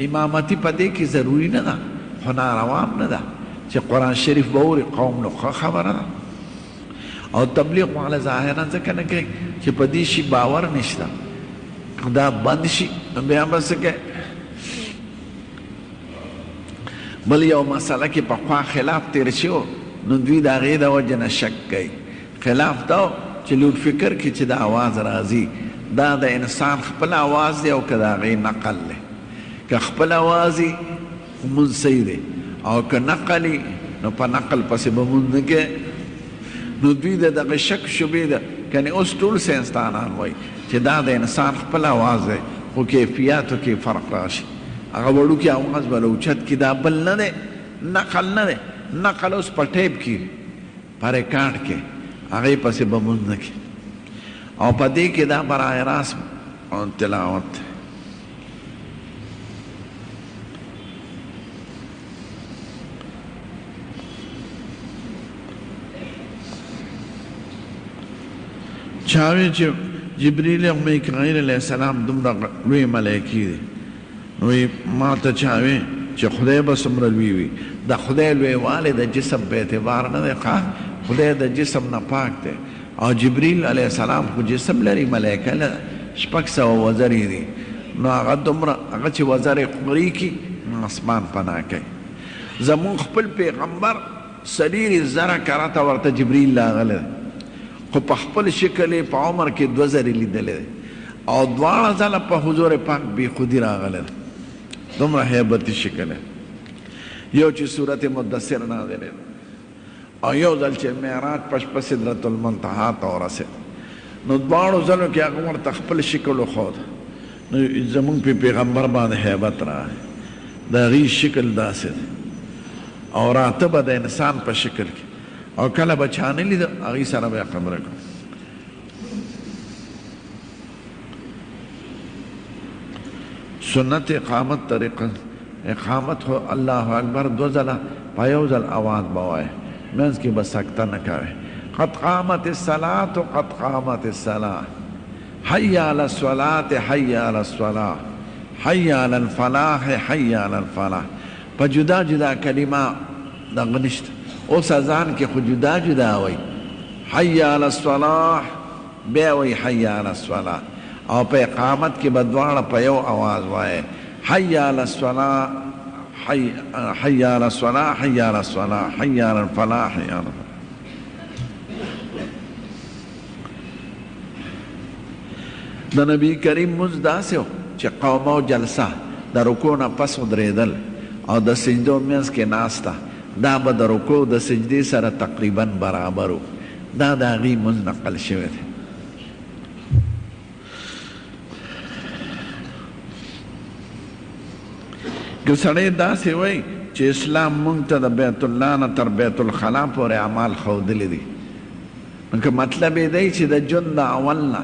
امامتی په دې کې ضروري نه ده خو ناروا هم نه ده چې قرآن شریف به اوري قوم نو ښه خبره ده او تبلیغ والا ظاهرا ځکه نه کوي چې په دې شي باور نشته دا بند شي نو بیا به څه کوي بل یو مسله کې پخوا خلاف تیر شو نو دوی د هغې د وجې نه شک کوي خلاف دا چې لوډ فکر کې چې د اواز راځي دا د انسان خپل اواز دی او که د هغې نقل دی که خپل اواز یي مونځ صحیح دی او که نقل یي نو په نقل پسې به مونځ نه کوي نو دوی د دغه شک شبې ده کنې اوس ټول ساینسدانان وایي چې دا د انسان خپل اواز دی خو کیفیاتو کې فرق راشي هغه وړوکي اواز به اوچت کي دا بل نه دی نقل نه دی نقل اوس په ټیپ کې په ریکارډ کې هغې پسې به مونځ نه کوي او په دې کې دا براه راست تلاوت دی چاوی چې جبریل او میکائیل علیه السلام دومره لوی ملایکې دي نو ما ته چاوی چې خدای به څومره لوی وي د خدای لویوالی د جسم په اعتبار نه دی خدای د جسم نه پاک دی او جبریل علیه السلام خو جسم لري ملایکه له 600 وزرې دي نو هغه دومره هغه چې وزرې خوري کي اسمان پناه کوي زمون خپل پیغمبر سلیری زره کرته ورته جبریل راغلی خو په خپل شکل په عمر کې 2000 لیدلی دی او دواړه ځله په حضور پاک بېخودي راغلی دی دومره هیبتي شکل یو چې صورت مدثر نازلې ده او یو ځل چې معراج په شپه سدرة المنتهی ته ورسېد نو دواړو ځلو کې هغه ورته خپل شکل وښود نو زمونږ په پیغمبر باندې هیبت راغی د هغې شکل داسې دی او راته به د انسان په شکل کې او کله به چا نه لیده هغې سره به یې خبره کړو سنت اقامت طریقه اقامت خو الله اکبر 2 ځله په یو ځل اواز به وایي منځ کې به سکته نه کوي قد قامت الصلاة قد قامت الصلاة حي على الصلاة حي على الصلاة حي على الفلاح حي على الفلاح په جدا جدا کلمه دغه نشته اوس اذان کې خو جدا جدا وایي حي على الصلاة بیا وایي حي على الصلاة او په اقامت کې به دواړه په یو اواز وایي حي على الصلاة حي على الصلاة حي على الصلاة حي على الفلاح حي على الفلاح د نبی کریم مونځ داسې و چې قوم او جلسه د رکوع نه پس ودرېدل او د سجدو منځ کې ناسته دا به د رکوع د سجدې سره تقریبا برابر و دا د هغې مونځ نقل شوی دی که سړی داسې وایي چې اسلام مونږ ته د بیت الله نه تر بیت الخلا پورې اعمال ښودلی دي نو که مطلب یې دی چې د ژوند د اول نه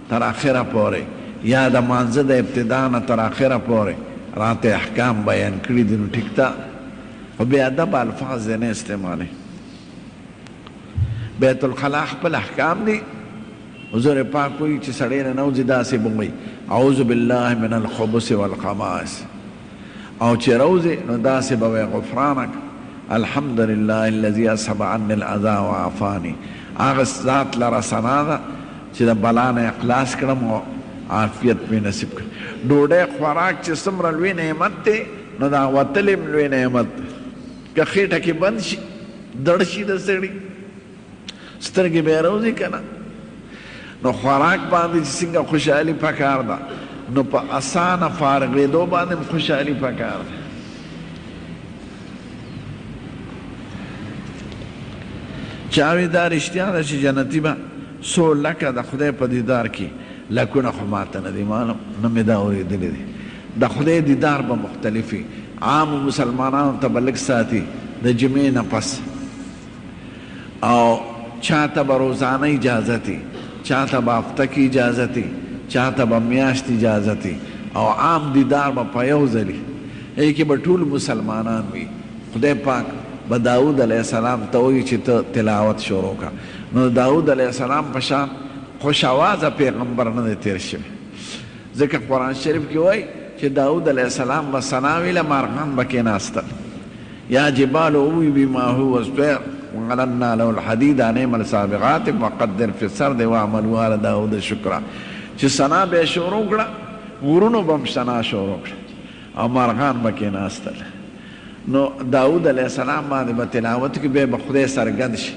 تر اخره پورې یا د مانځه د ابتدا نه تر اخره پورې راته احکام بیان کړي دي نو ټیک ده خو بې ادب الفاظ یې نه استعمالوي بیت الخلا خپل احکام دي حضور پاک وایي چې سړی نه نوځي داسې به وایي اعوذ بالله من الخبث والخبائث او چې روزي نو داسې به وایي غفرانک الحمد لله الذي اذهب عني الاذى وعافاني هغه ذات لره ثنا ده چې د بلا نه اخلاص کړم او عافیت مې نصیب کړ ډوډۍ خوراک چې څومره لوی نعمت دی نو دا وتل هم لوی نعمت دی که خېټه کې بند شي دړ شي د سړي سترګې به یې روزي که نه نو خوراک باندې چې څنګه خوشحالي پکار ده نو په اسانه فارغېدو باندې هم خوشحالي پکار ده چاوی دا رښتیا ده چې جنتي به څو لکه د خدای په دیدار کې لکونه خو ماته نه دي معلوم نه مې دا اورېدلی دي د خدای دیدار به مختلف وي عام مسلمانانو ته بلک ساتي د جمعې نه پس او چاته به روزانه اجازتي چاته به هفته کې اجازتي چاته به میاشت اجازتي او عام دیدار به په یو ځلي ای کې به ټول مسلمانان وي خدای پاک به داود علیه السلام ته وایي چې ته تلاوت شروع کړه نو داود علیه السلام په شان خوش آوازه پیغمبر نه دی تیر شوی ځکه قرآن شریف کې وایي چې داود علیه السلام به ثنا ویله مارغان به کېناستل یا جبال اووی بما هو الطير وعلنا له الحديد ان اعمل سابغات وقدر في السرد واعملوا على داود شکرا چې ثنا به شروع کړه غرونو به هم ثنا شروع کړه او مارغان به کېناستل نو داود علیه السلام باندې به تلاوت کې به خدای څرګند شي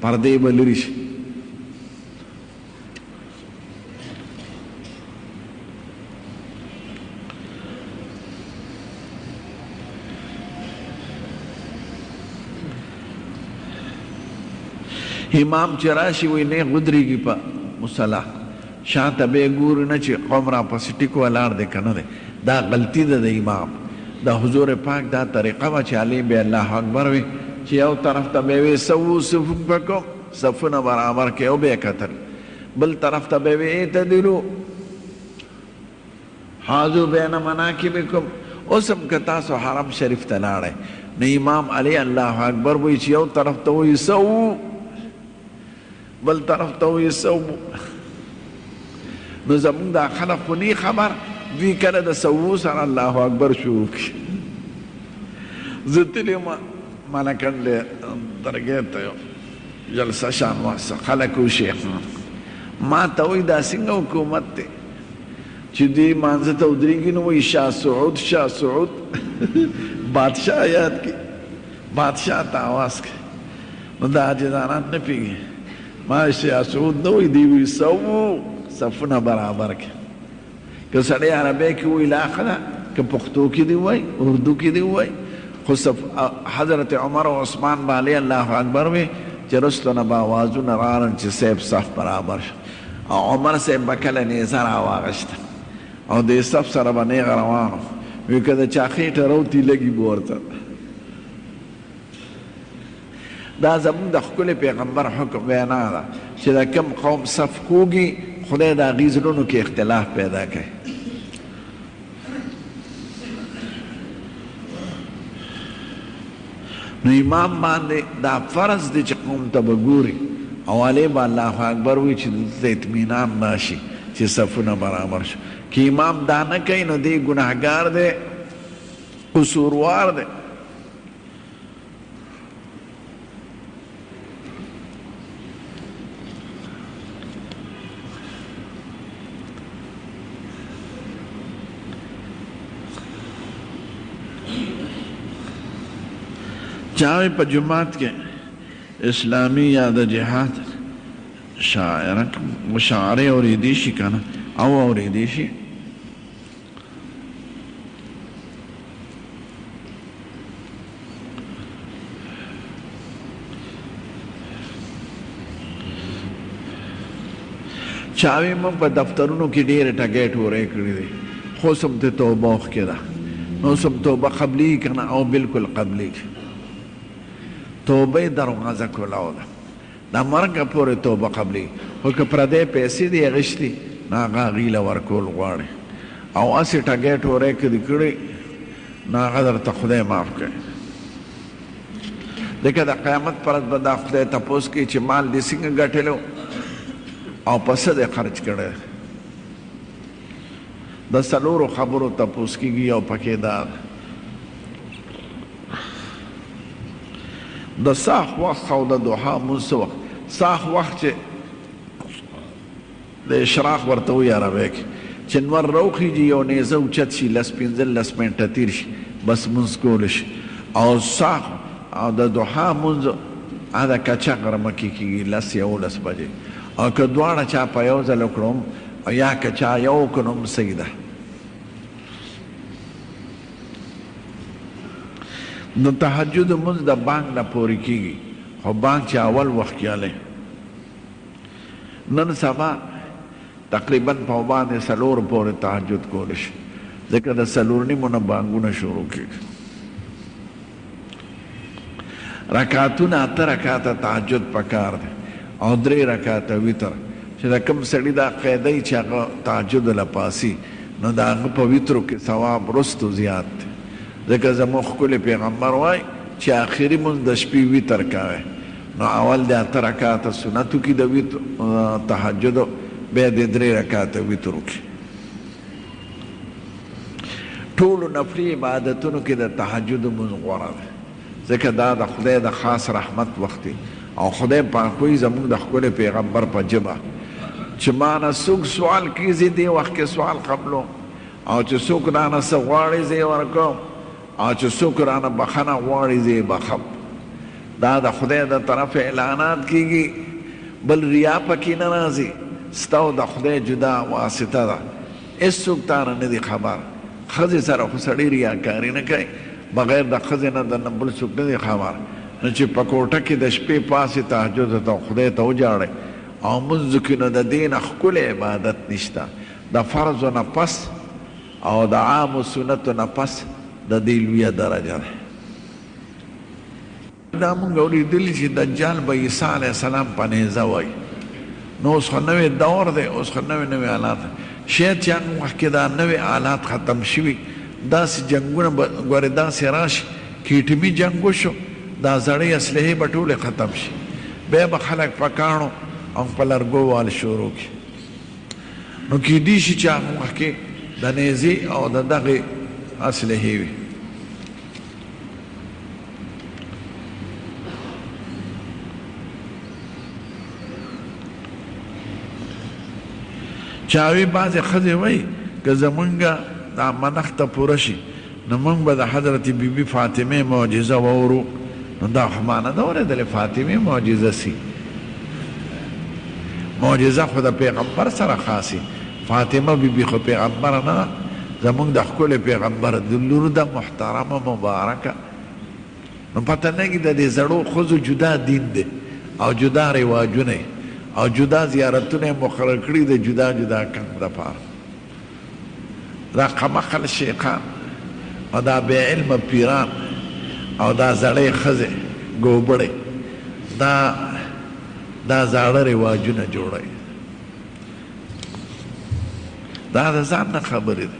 پردې به لرې شي امام چې راشي وایي نه غدرېږي په مصلا شاته به یې ګوري نه چې قوم را پسې ټیک ولاړ دی که نه دی دا غلطي ده د امام د حضور پاک دا طریقه وه چې علی به الله اکبر وي چې یو طرف ته به یې وایي سوو صفوفکم صفونه برابر کړئ او به یې کتل بل طرف ته به یې وایي اعتدلو حاذو بین مناکبکم اوس هم که تاسو حرم شریف ته لاړئ نو امام علی الله اکبر وایي چې یو طرف ته وایي سوو بل طرف ته وایي سوو نو زمونږ دا خلق خو نی خبر دوی کله د سوو سره الله اکبر شروع کړي زه تللی یم ملکنډې درګې ته یو جلسه شان واسه خلک وشي ما ته وایي دا څنګه حکومت دی چې دوی مانځه ته ودرېږي نو وایي شاه سعود شاه سعود بادشاه یاد کړي بادشاه ته آواز کړي نو دا عاجزانان نه پوهېږي ما شاه سعود نه وایي دوی وایي سوو صفونه برابر کړي که سړی عربی کې وایي لا ښه ده که پښتو کې دې وایي اردو کې دې وایي خو حضرت عمر و عثمان به علی الله اکبر وي چې رستو نه به اوازونه راغلل چې صاحب صف برابر شو او عمر صاحب به کله نیزه راواغېسته او دې صف سره به نیغه روان وي که د چا خېټه روتي لږي به ورته دا زمونږ د ښکلي پیغمبر حکم وینا ده چې د کوم قوم صف کوږي خدای د هغې زړونو کې اختلاف پیدا کوي نو امام باندې دا فرض دی چې قوم ته به ګوري او علی به الله اکبر وایي چې دلته اطمینان راشي چې صفونه برابر شو که امام دا نه کوي نو دی ګناهګار دی قصوروار دی چاوی په جماعت کې اسلامی یا د جهاد مشاعرې اورېدی شي که نه او اورېدی شي چاوی موږ په دفترونو کې ډېرې ټګۍ ټورې کړي دي خو سم ته توبه وښکې ده نو سم توبه قبلي که نه او بالکل قبلي توبه دروازه کولاو ده دا مرګه پورې توبه قبلي خو که پردی پیسې دي اخیستي نو هغه هغې له ورکول غواړي او هسې ټګۍ ټورۍ که دې کړي نو هغه درته خدای معاف کوي لکه د قیامت پر ورځ به دا خدای تپوس کوي چې مال دې څنګه ګټلو او په څه دې خرچ کړی د څلورو خبرو تپوس کېږي او پکې دا د ساخ وخت او د دوحا مونځ وخت ساخ وخت چې د اشراق ورته وایي عربی کې چې نور راوخیږي یو نیزه اوچت شي لس پنځلس منټه تېر شي بس مونځ کولی شي او ساخ او د دوحا مونځ هغه کچه غرمه کې کېږي لس یولس بجې او که دواړه چا په یو ځل وکړو یا که چا یو وکړو نو هم صحیح ده نو تهجد مونځ د بانک نه پورې کېږي خو بانک چې اول وخت کې هلی نن سبا تقریبا په باندې څلور پورې تهجد کولی شي ځکه د څلور نیمو نه بانکونه شروع کېږي رکعتونه 8 رکعته تهجد پکار دی او 3 رکعته وتر چې دا کوم سړي دا قاعده چې هغه تهجد لپاسي نو دا هغه په وترو کې ثواب رستو زیات دی ځکه زموږ ښکلی پیغمبر وایي چې آخري مونځ د شپې وتر کوئ نو اول د 8 رکعته سنتو کې د تهجدو بیا د 3 رکعته وترو کې ټولو نفلي عبادتونو کې د تهجد مونځ غوره دی ځکه دا د خدای د خاص رحمت وخت دی او خدای پاک وایي زموږ د ښکلی پیغمبر په ژبه چې ما نه څوک سوال کیږي دې وخت کې سوال قبلو او چې څوک رانه څه غواړي زه یې ورکوم او چې څوک رانه بخښنه غواړي زه یې بخم دا د خدای د طرف اعلانات کیږي بل ریا پکې نه راځي ستا او د خدای جدا واسطه ده هېڅوک تا نه دی خبر ښځې سره خو سړی ریاکاري نه کوي بغیر د ښځې نه د بل څوک نه دی خبر نو چې په کوټه کې د شپې پاسې تهجد ته خدای ته وجاړئ او منځو کې نو د دې نه ښکلی عبادت نشته د فرضو نه پس او د عامو سنتو نه پس د دې لویه درجه ده دا مونږ اورېدلي چې دجال به عیسی علیه السلام په نیزه وایي نو اوس خو نوی دور دی اوس خو نوی آلات شاید چې هغه وخت کې دا نوی آلات ختم شوي داسې جنګونه به ګورې داسې راشي کیټمي جنګ وشو دا زړې اسلحې به ټولې ختم شي بیا به خلک په کاڼو او په لرګو وال شروع کړي نو کیدای شي چې هغه وخت کې د نیزې او د دغې اسلحې وي چاوی بعضې ښځې وایي که زمونږ دا منښته پوره شي نو موږ به د حضرت بیبي فاطمې معجزه واورو نو دا خو ما نه ده اورېدلې فاطمې معجزه سي معجزه خو د پیغمبر سره خاصي فاطمه بیبي خو پیغمبره نه ده زمونږ د ښکلی پیغمبر د لور ده محترمه مبارکه نو پته نه کي د دې زړو ښځو جدا دین دی او جدا رواجونه او جدا زیارتونه یې مقرر کړي د جدا جدا کم دپاره دا قمقل شیخان او دا بې علمه پیران او دا زړې ښځې ګوبړې دا زاړه رواجونه جوړوي دا د ځان نه خبرې ده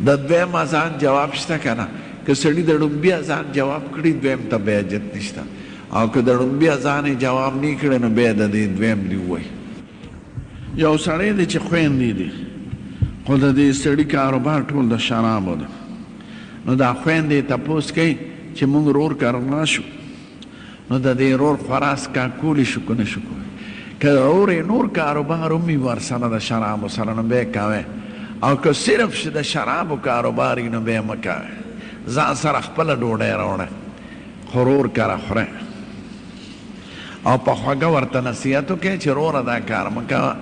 د دویم اذان جواب شته که نه که سړي د ړومبي اذان جواب کړي دویم ته بیا حاجت نشته او که د ړومبي اذان یې جواب نه کړی نو بیا د دې دویم دی ووایي یو سړی دی چې خویندې دي خو د دې سړي کاروبار ټول د شرابو ده نو دا خویندې تپوس کوي چې موږ رور کارنا شو نو د دې رور خواراس کا کولی شو که نه شو کولی که رور یې نور کاروبار هم وي ورسره د شرابو سره نو بیا کوی او که صرف چې د شرابو کاروبار وي نو بیا مه کوی ځان سره خپله ډوډۍ راوړی خو رور کره خورئ او په خوږه ورته نصیحت وکړئ چې روره دا کار مه کوه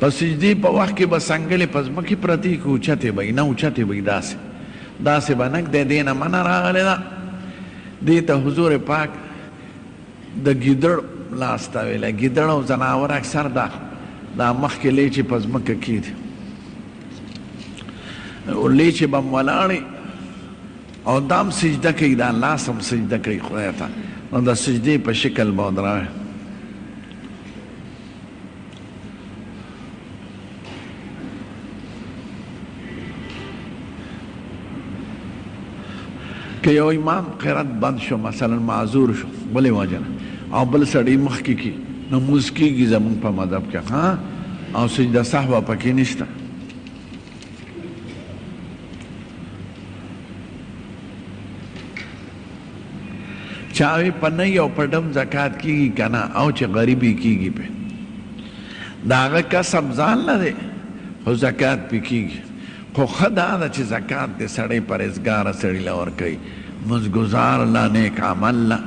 په سجدې په وخت کې به څنګلې په ځمکې پرتې که اوچتې به نه اوچتې به داسې به نک دی دې نه منه راغلې ده دې ته حضور پاک د ګیدړ لاس تاویلی ګیدړ او ځناور اکثر دا مخکې لیچې په ځمکه کېدي لیچې به م ولاړې او دام سجده کوي دا لاس هم سجده کوي خدای ته نو د سجدې په شکل به ودروي که یو امام قرات بند شو مثلا معذور شو بلې وجه نه او بل سړی مخکې کي نو مونځ کېږي زمونږ په مذهب کې ها او سجده صحوه پکې نشته چاوی په نه او په ډم زکات کېږي که نه او چې غریبي کېږي پې د هغه کسب ځان نه دی خو زکات پې کېږي خو ښه دا ده چې زکات د سړی پرهیزګاره سړي له ورکوي مزګزار له نیک عمل له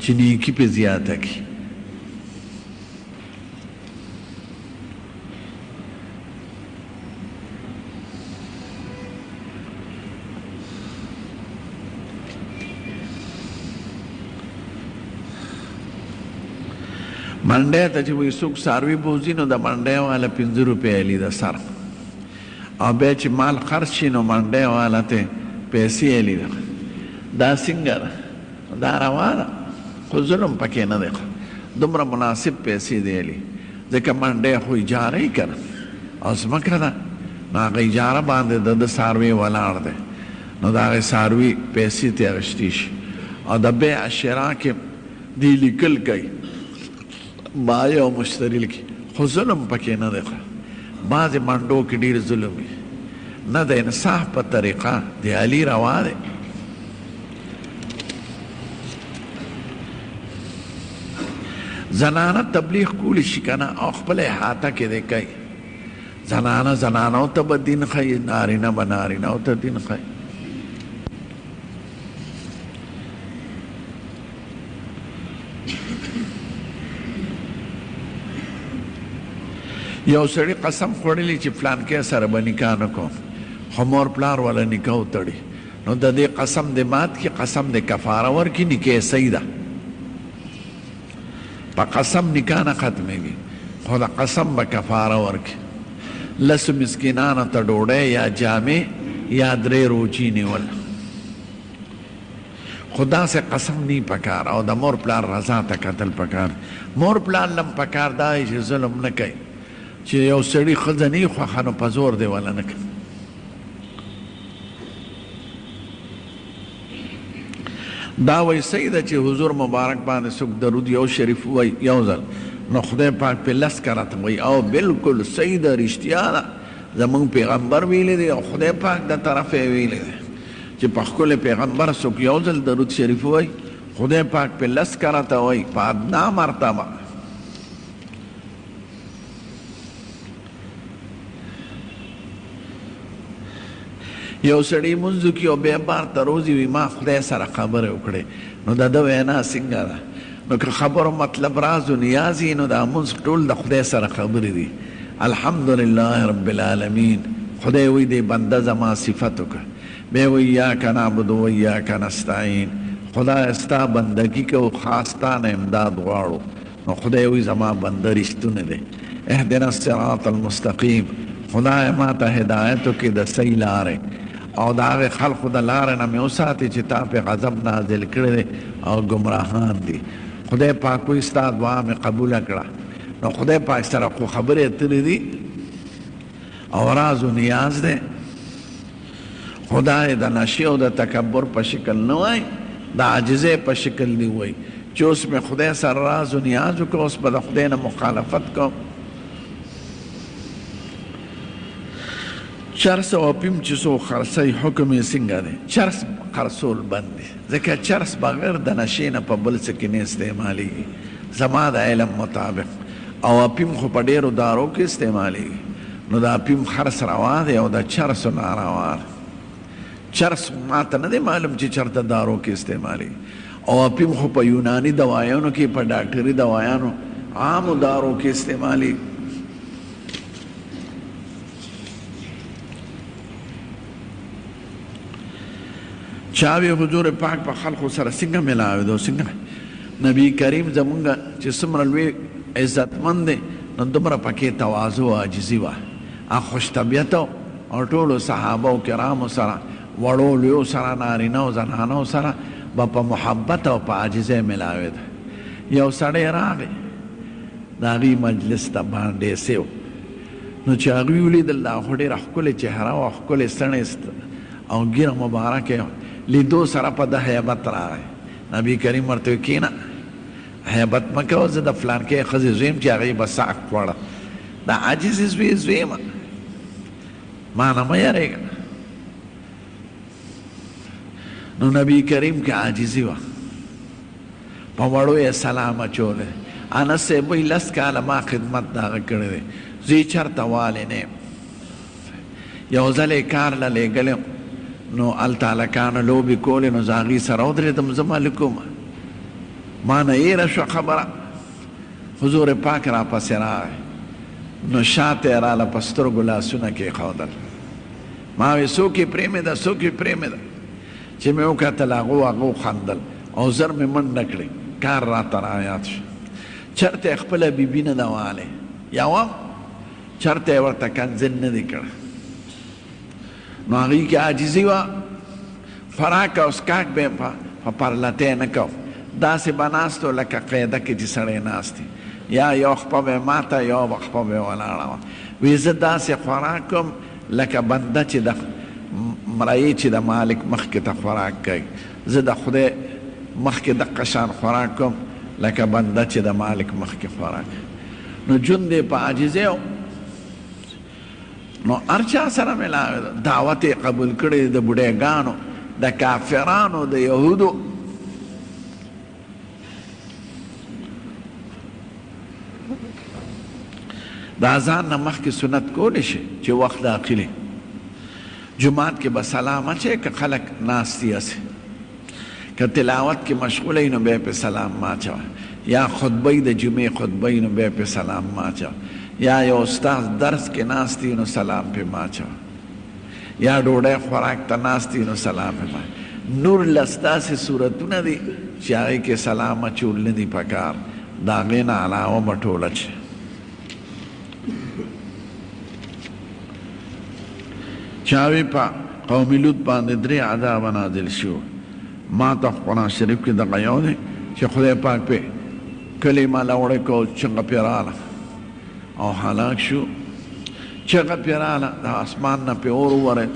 چې نیکي پې زیاته کړي منډی ته چې وایي څوک څاروي بوځي نو د منډی والا 5 روپۍ علي د سر او بیا چې مال خرڅ شي نو منډۍ والا ته پیسې لیده دا څنګه ده دا روا ده خو ظلم پکې نه دی دومره مناسب پیسې دیلی ځکه منډۍ خو اجاره یې که نه او ځمکه ده نو هغه اجاره باندې د څاروي ولاړ دی نو د هغې څاروي پیسې ترې اخیستې شي او د بیع شرا کې دی لیکل کوي بایع او مشتري لیکي خو ظلم پکې نه دی بعضې منډو کې ډېر ظلم وي نه د انصاف په طریقه د علي روا دی زنانه تبلیغ کولی شي که نه او خپله احاطه کې دی کوي زنانو ته به دین ښیي نارینه به نارینهو ته دین ښیي یو سړي قسم خوړلی چې فلانکې سره به نکاح نه کوم خو مور پلار والا نکاح وتړي نو د دې قسم د مات کې قسم د کفاره ورکړي نکاح صحیح ده په قسم نکاح نه ختمېږي خو د قسم به کفاره ورکړي لسو مسکینانو ته ډوډۍ یا جامې یا 3 روچي نیول خو داسې قسم نی پکار او د مور پلار رضا ته کتل پکار مور پلار لم پکار دا چې ظلم نه کوي چې یو سړي ښځه نه وي خوښه نو په زور دی ولا نه کوي دا وایي صحیح ده چې حضور مبارک باندې څوک درود یو شریف وایي یو ځل نو خدای پاک په 10 کرات وایي او بالکل صحیح ده رښتیا ده زمونږ پیغمبر ویلی دی او خدای پاک د طرفه ویلی دی چې په ښکلی پیغمبر څوک یو ځل درود شریف وایي خدای پاک په 10 کرته وایي په ادنا مرتبه یو سړی منځو کې او بیا بار ته روزي وي ما خدای سره خبرې وکړې نو د ده وینا څنګه ده نو که خبرو مطلب راز و نیاز نو دا منځ ټول د خدای سره خبرې دي الحمدلله رب العالمین خدای وی دی بنده زما صفت وکړه بیا وی ایاک نعبد و ایاک نستعین خدای ستا بندگی کو خاص تا نه امداد غواړو نو خدای وی زما بنده رښتونه دی اهدنا الصراط المستقیم خدای ما ته هدایت وکړي د صحیح لارې او د هغې خلقو د لارې نه مې وساتې چې تا پې غضب نازل کړی دی او ګمراهان دي خدای پاک وایي ستا دعا مې قبوله کړه نو خدای پاک سره خو خبرې اترې دي او راز و نیاز دی خدای د نشي او د تکبر په شکل نه وایي د عاجزۍ په شکل دی وایي چې اوس مې خدای سره راز و نیاز وکړه اوس به د خدای نه مخالفت کوم چرس او اپیم چې څو خرڅوي حکم یې څنګه دی چرس خرڅول بند دی ځکه چرس بغیر د نشې نه په بل څه کې نه استعمالیږي زما د علم مطابق او اپیم خو په ډېرو دارو کې استعمالیږي نو د اپیم خرڅ روا دی او د چرسو ناروا دی چرس ماته نه دی معلوم چې چرته دارو کې استعمالیږي او اپیم خو په یوناني دوایانو کې په ډاکټري دوایانو عامو دارو کې استعمالیږي چاوی حضور پاک په خلقو سره څنګه ملاوي دو څنګه نبی کریم زمونږ چې څومره لوی عزتمند دی نو دومره پکې تواضع او عاجزي وه خوش طبیعته او ټولو صحابه و کرامو سره وړو لویو سره نارینهو زنانو سره به په محبت او په عاجزۍ ملاوي ده یو سړی راغی د هغې مجلس ته باندې سیو نو چې هغوی ولیدل دا خو ډېره ښکلې چهره وه ښکلې ستڼې او ږیره مبارکه لیدو سره په د حیبت راغی نبی کریم ورته وی کښېنه حیبت مه کوه زه د فلانکۍ ښځې زوی یم چې هغې به ساک خوړه د عاجزې زوی زوی یم ما نه مه یارېږه نو نبی کریم کې عاجزي وه په وړو یې سلام اچولی انس صاحب وایي 10 کاله ما خدمت د هغه کړی دی زه یې چېرته والی نه یم یو ځل یې کار له لېږلی نو هلته هلکانو لوبې کولې نو زه هغې سره ودرېدم زه مالک وم ما نه هېره شوه خبره حضور پاک راپسې راغی نو شاته یې راله په سترګو لاسونه کېښودل ما وی څوک یې پرېمېده څوک یې پرېمېده چې مې وکتل هغو خندل او زر مې منډه کړې کار راته رایاد شو چېرته یې خپله بیبي نه ده والی یوه چېرته یې ورته کنځل نه دي کړی نو هغې کې عاجزي وه خوراک او څښاک به یې په پرلتی نه کو داسې به ناست و لکه قاعده کې چې سړی ناست یا یو خپه به یې ماته یو خپه به یې ولاړه وه وی زه داسې خوراک کوم لکه بنده چې د مرایي چې د مالک مخکې ته خوراک کوي زه د خدای مخکې دقه شان خوراک کوم لکه بنده چې د مالک مخکې خوراک نو ژوند یې په عاجزۍ نو هر چا سره ملاوي ده دعوت یې قبول کړی د بوډېګانو د کافرانو د یهودو د اذان نه مخکې سنت کولی شي چې وخت داخلي جماعت کې به سلام اچوي که خلک ناست دي هسې که تلاوت کې مشغوله وي نو بیا پې سلام مه اچوه یا خطبه د جمعې خطبه وي نو بیا پې سلام مه اچوه یا یو استاد درس کې ناست دي نو سلام پې مه اچوه یا ډوډۍ خوراک ته ناست دي نو سلام پې مه نور لس داسې صورتونه دي چې هغې کې سلام اچول نه دي پکار د هغې نه علاوه به ټول اچي چاوی پا قومی لوط باندې درې عذاب نازل شو ما ته قرآن شریف کې دغه یو دی چې خدای پاک پې کلمه لوړې کو چغه پې راغله او هلاک شو چغه پې راغله د اسمان نه پې اور وورېد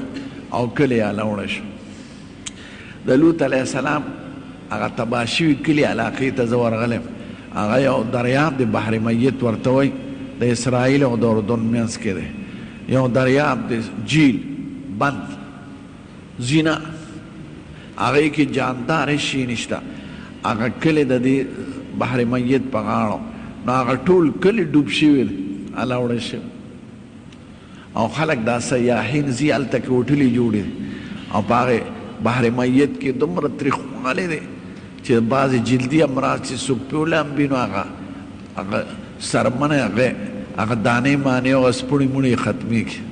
او کلی یې لوړه شو د لوط علیه السلام هغه تباه شوي کلي علاقې ته زه ورغلم هغه یو دریاب د بحر میت ورته وایي د اسرائیل او د اردن منځ کې دی یو دریاب د جیل بند زینا هغې کې جاندار شي نشته هغه کلی د دې بحر میت په غاړو نو هغه ټول کلی ډوب شوي دی الاوړه شوي او خلک دا سیاحین ځي هلته کې هوټلې جوړې دي او په هغې بحر میت کې دومره تریخوالی دی چې بعضې جلدي امراض چې څوک پې ولامبي نو هغه سرمنې هغه دانې مانې او سپوڼې موڼې ختمېږي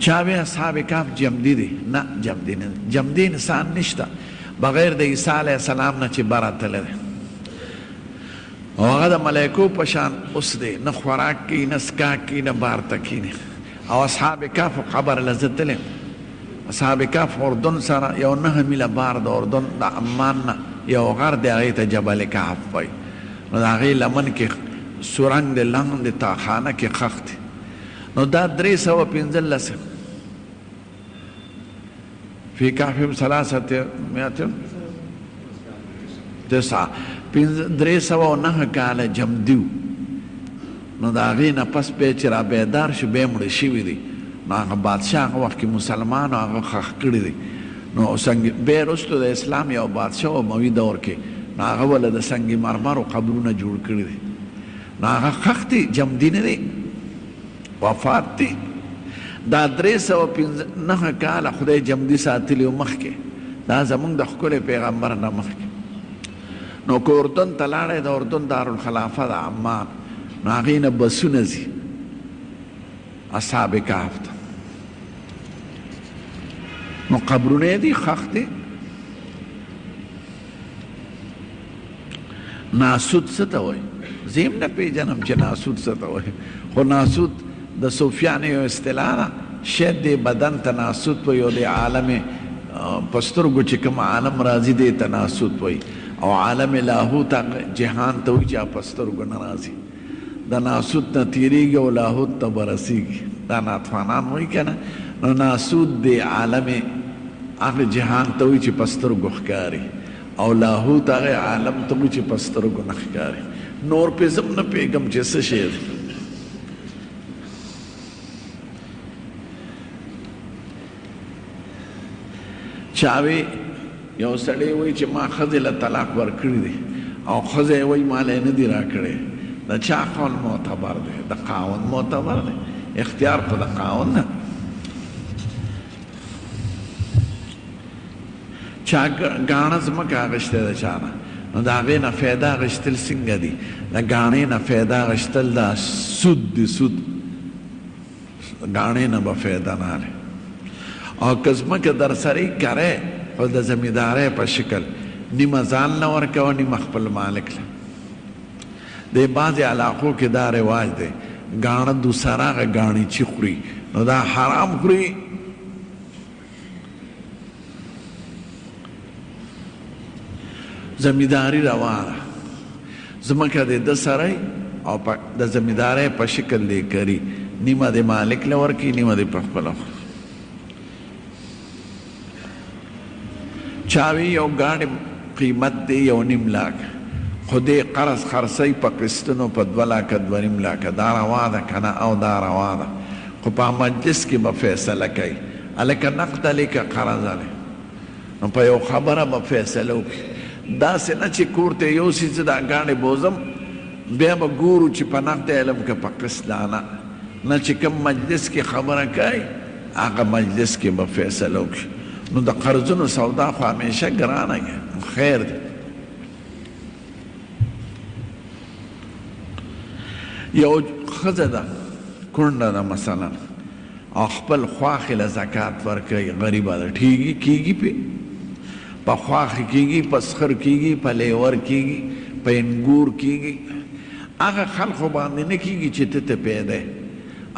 چا وی اصحاب کهف جمدي دي نه جمدي نه جمدي انسان نشته بغیر د عیسی علیه السلام نه چې بره تللی دی او هغه د ملایکو په شان اوس دی نه خوراک کوي نه څښاک کوي نه بار ته کښېني او اصحاب کهف قبر له زه تللی اصحاب کهف اردن سره یو 9 میله بار د اردن د عمان نه یو غر دی هغې ته جبل کهف وایي نو د هغې لمن کې سورنګ د لاندې تاخانه کې خښ دی نو دا 315 فی کهفهم 309 کاله جمدي نو د هغې نه پس بیا چې را بیدار شو بیا مړه شوي دي نو هغه بادشاه هغه وخت کې مسلمانو هغه خښ کړي دي نو بیا وروستو د اسلام یو بادشاه و اموي دور کې نو هغه وله د سنگ مرمرو قبرونه جوړ کړي دي نو هغه خښ دي جمدي نه دی وفات دی دا 309 کاله خدای جمدي ساتلی و مخکې دا زمونږ د ښکلی پیغمبر نه مخکې نو که اردن ته لاړی د اردن دارالخلافه د عمان نو هغې نه بسونه ځي اصحاب کهف ته نو قبرونه یې دي ښخ دي ناسود څه ته وایي زه هم نه پېژنم چې ناسود څه ته وایي خو ناسود د صوفیانو یو اصطلاح ده شاید دې بدن تناسود وایي او د عالم په سترګو چې کوم عالم راځي دې تناسود وایي او عالم لاهوت جهان ته وایي چې په سترګو نه راځي د ناسود نه تېرېږي او لاهوت ته به رسېږي دا ناتوانان وایي که نه نو ناسود د عالم هغه جهان ته وایي چې په سترګو ښکاري او لاهوت هغه عالم ته وایي چې په سترګو نه ښکاري نور پې زه نه پوهېږم چې څه شی دی چاوی یو سړی وایي چې ما ښځې له طلاق ورکړي دي او ښځه یې وایي ما له یې نه دي راکړی د چا قول معتبر دی د خاوند معتبر دی اختیار خو د خاوند نه چا ګاڼه ځمکه اخیستی د چا نه نو د هغې نه فایده اخیستل څنګه دي د ګاڼې نه فایده اخیستل دا سود دی سود ګاڼې نه به فایده نه اخلي او که ځمکه در سره کرې خو د زمیندارۍ په شکل نیمه ځان له ورکوه نیمه خپل مالک له د بعضې علاقو کې دا رواج دی ګاڼه دوسره هغه ګاڼې چې خوري نو دا حرام خوري. زمینداری روا ده ځمکه د ده سره او د زمینداری په شکل دی کری نیمه د مالک له ورکوي نیمه د په خپله چاوي یو ګاډي قیمت دی 1.5 لاک خو دې قرض خرڅوي په قسطونو په 2 لاکه 2.5 لاکه دا روا ده که نه او دا روا ده خو په مجلس کې به فیصله کوي هلکه نقد هلې که قرض هلې نو په یو خبره به فیصله وکړي. داسې نه چې کور ته یوسي زه دا ګاڼې بوزم بیا به ګورو چې په نقد علم که په قسط دانه نه چې کوم مجلس کې خبره کوي هغه مجلس کې به فیصله وکړي. نو د قرضونو سودا خو همیشه ګرانه خیر دی. یو ښځه ده کونډه ده مثلا او خپل خواښې له زکات ورکوي غریبه ده کیږي پې په خواښې کیږي په سخر کیږي په لیور کیږي په انګور کیږي هغه خلقو باندې نه کیږي چې ته ته پیدا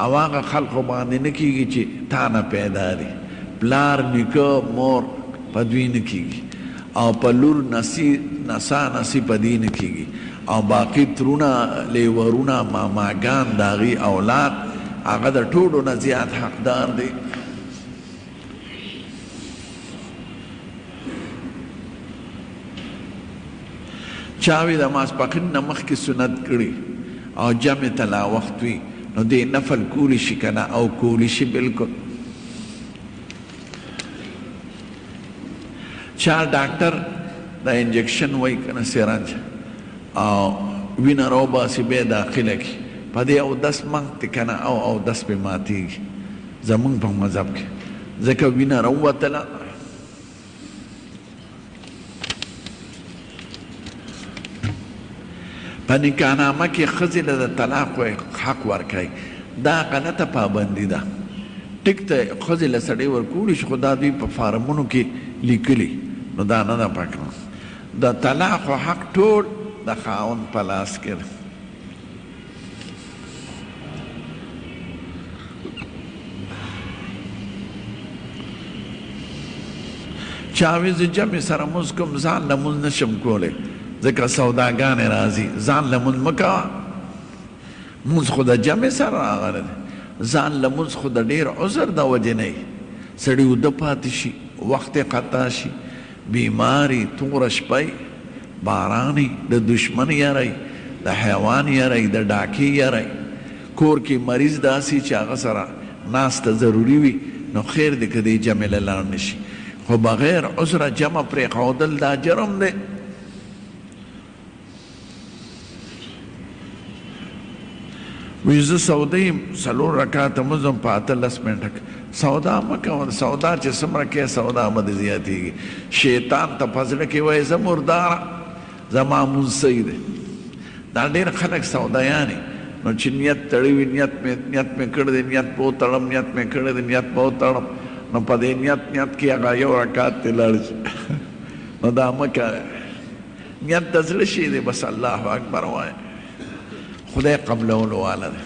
او هغه خلقو باندې نه کیږي چې تا نه پیدا دي پلار نیکه مور په دوی نه کیږي او په لور نسا نسی په دی نه کیږي او باقي ترونه لیورونه ماماګان د هغې اولاد هغه د ټولو نه زیات حقدار دی. چاوی د ماسپښین نه مخکې سنت کړي او جمع ته لا وخت وي نو دې نفل کولی شي که نه او کولی شي بلکل. چا ډاکټر دا انجکشن وایي که نه سرنج او وینه راوباسي بیا داخله کړي په دې اودس منګ دی که نه او اودس پې ماتېږي زمونږ په مذهب کې ځکه وینه راووتله په نکاحنامه کې ښځې له د طلاق حق ورکوي دا غلطه پابندي ده. ټیک ته ښځې له سړی ورکولی شي خو دا دوی په فارمونو کې لیکلي نو دا نه ده پکې د طلاق حق ټول د خاوند په لاس کې ده. چاوي زه جمع سره مونځ کوم ځان له مونځ نشم کولی ځکه سوداګانې راځي ځان له مونځ مه کوه مونځ خو د جمع سره راغلی دی ځان له مونځ خو د ډېر عذر د وجې نه وي سړي اوده پاتې شي وخت یې خطا شي بیماري توره شپی بارانی د دشمن یری د حیوان یری د ډاکې یری کور کې مریض داسې چې هغه سره ناسته ضروري وي نو خیر دی که دی جمع له لاړ نه شي خو بغیر عذره جمع پرېښودل دا جرم دی. وی زه سوده یم 4 رکعاته مزم په 18 منټه سودا مه کوه سودا چې څومره کې سودا به دې زیاتېږي شیطان ته په زړه کې وایي زه مرداره زما مونځ صحیح دی. دا ډېر خلک سودایانې نو چې نیت تړی وي نیت مې کړی دی نیت به وتړم نیت مې کړی دی نیت به وتړم نو په دې نیت کې هغه 1 رکعت ته لاړ شي نو دا مه کوه نیت د زړه شی دی بس الله اکبر وایه خدای قبلولو والا ده.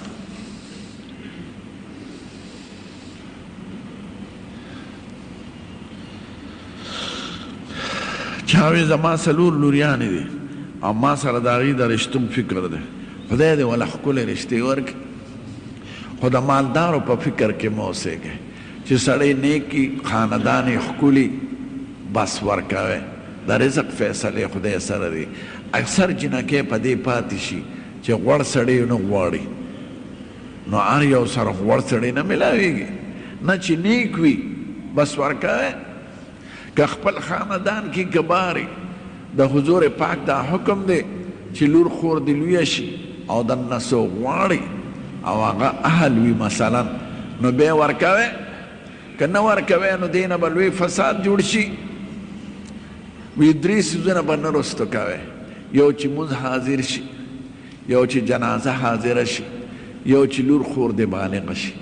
چاوی زما 4 لوریانې دي او ما سره د هغې د رشتون فکر دی خدای دې وله ښکلې رشتې ورکړي خو د مالدارو په فکر کې مه اوسېږئ چې سړی نیکي خاندان یې ښکلي بس ورکوی د رزق فیصلې خدای سره دی. اکثر جنکۍ په دې پاتې شي چې غوړ سړی نه غواړي نو هر یو سره غوړ سړی نه ملاویږي نه چې نیک وي بس ورکوی که خپل خاندان کې کباري د حضور پاک دا حکم دی چې لور خور دې لویه شي او دننه څوک غواړي او هغه اهل وي مثلا نو بیا ورکوی که نه ورکوی نو دې نه به لوی فساد جوړ شي. وی 3 څیزونه به نه رستو کوی یو چې مونځ حاضر شي یو چې جنازه حاضره شي یو چې لور خور دې بالغه شي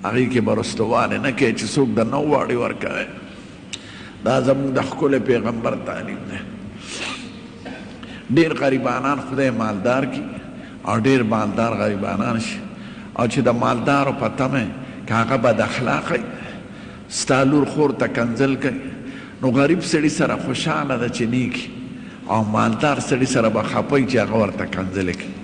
هغې کې به رستوالی نه کوي چې څوک د نه غواړي ورکوی. دا زموږ د ښکلی پیغمبر تعلیم دی. ډېر غریبانان خدای مالدار کی او ډیر مالدار غریبانان شي او چې د مالدارو په تمه که هغه بد اخلاقی ستا لور خور ته کنځل کوي نو غریب سړي سره خوشحاله ده چې نیکي او مالدار سړي سره به خپه چې هغه ورته کنځلې کوي.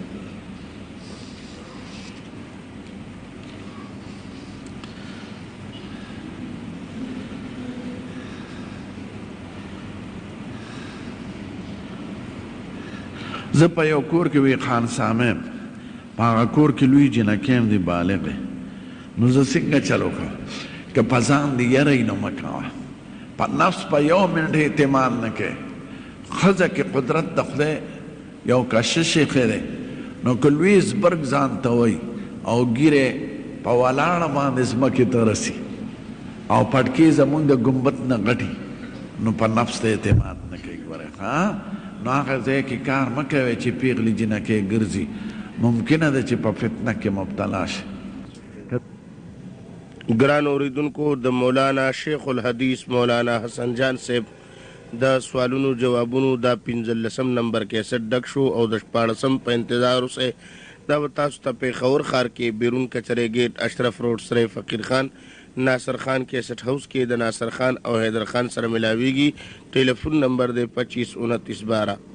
زه په یو کور کې وی خان سامم په هغه کور کې لوی جنکیم دی بالغ دی نو زه څنګه چلو کوم که په ځان دې یری نو مه کوه په نفس په یو منټ اعتماد نه کوې ښځه کې قدرت د خدای یو کشش یې دی نو که لوی زبرګ ځان ته وایي او ګیرې په ولاړه باندې ځمکې ته رسي او پټکې زمونږ د ګمبد نه غټي نو په نفس ته اعتماد نه کوي ګوره نو هغه ځای کې کار مه کوئ چې پیغلې جنکۍ ګرځي ممکنه ده چې په فتنه کې مبتلا شي. ګران اوریدونکو د مولانا شیخ الحدیث مولانا حسن جان صاحب د سوالونو جوابونو دا 15 نمبر کیسټ ډک شو او د 14 په انتظار اوسئ. دا به تاسو ته پېښور ښار کې بیرون کچرې ګیټ اشرف روډ سره فقیر خان ناصر خان کیسټ هاؤس کې د ناصر خان او حیدر خان سره ملاویږي. ټلیفون نمبر دی 25 29 12.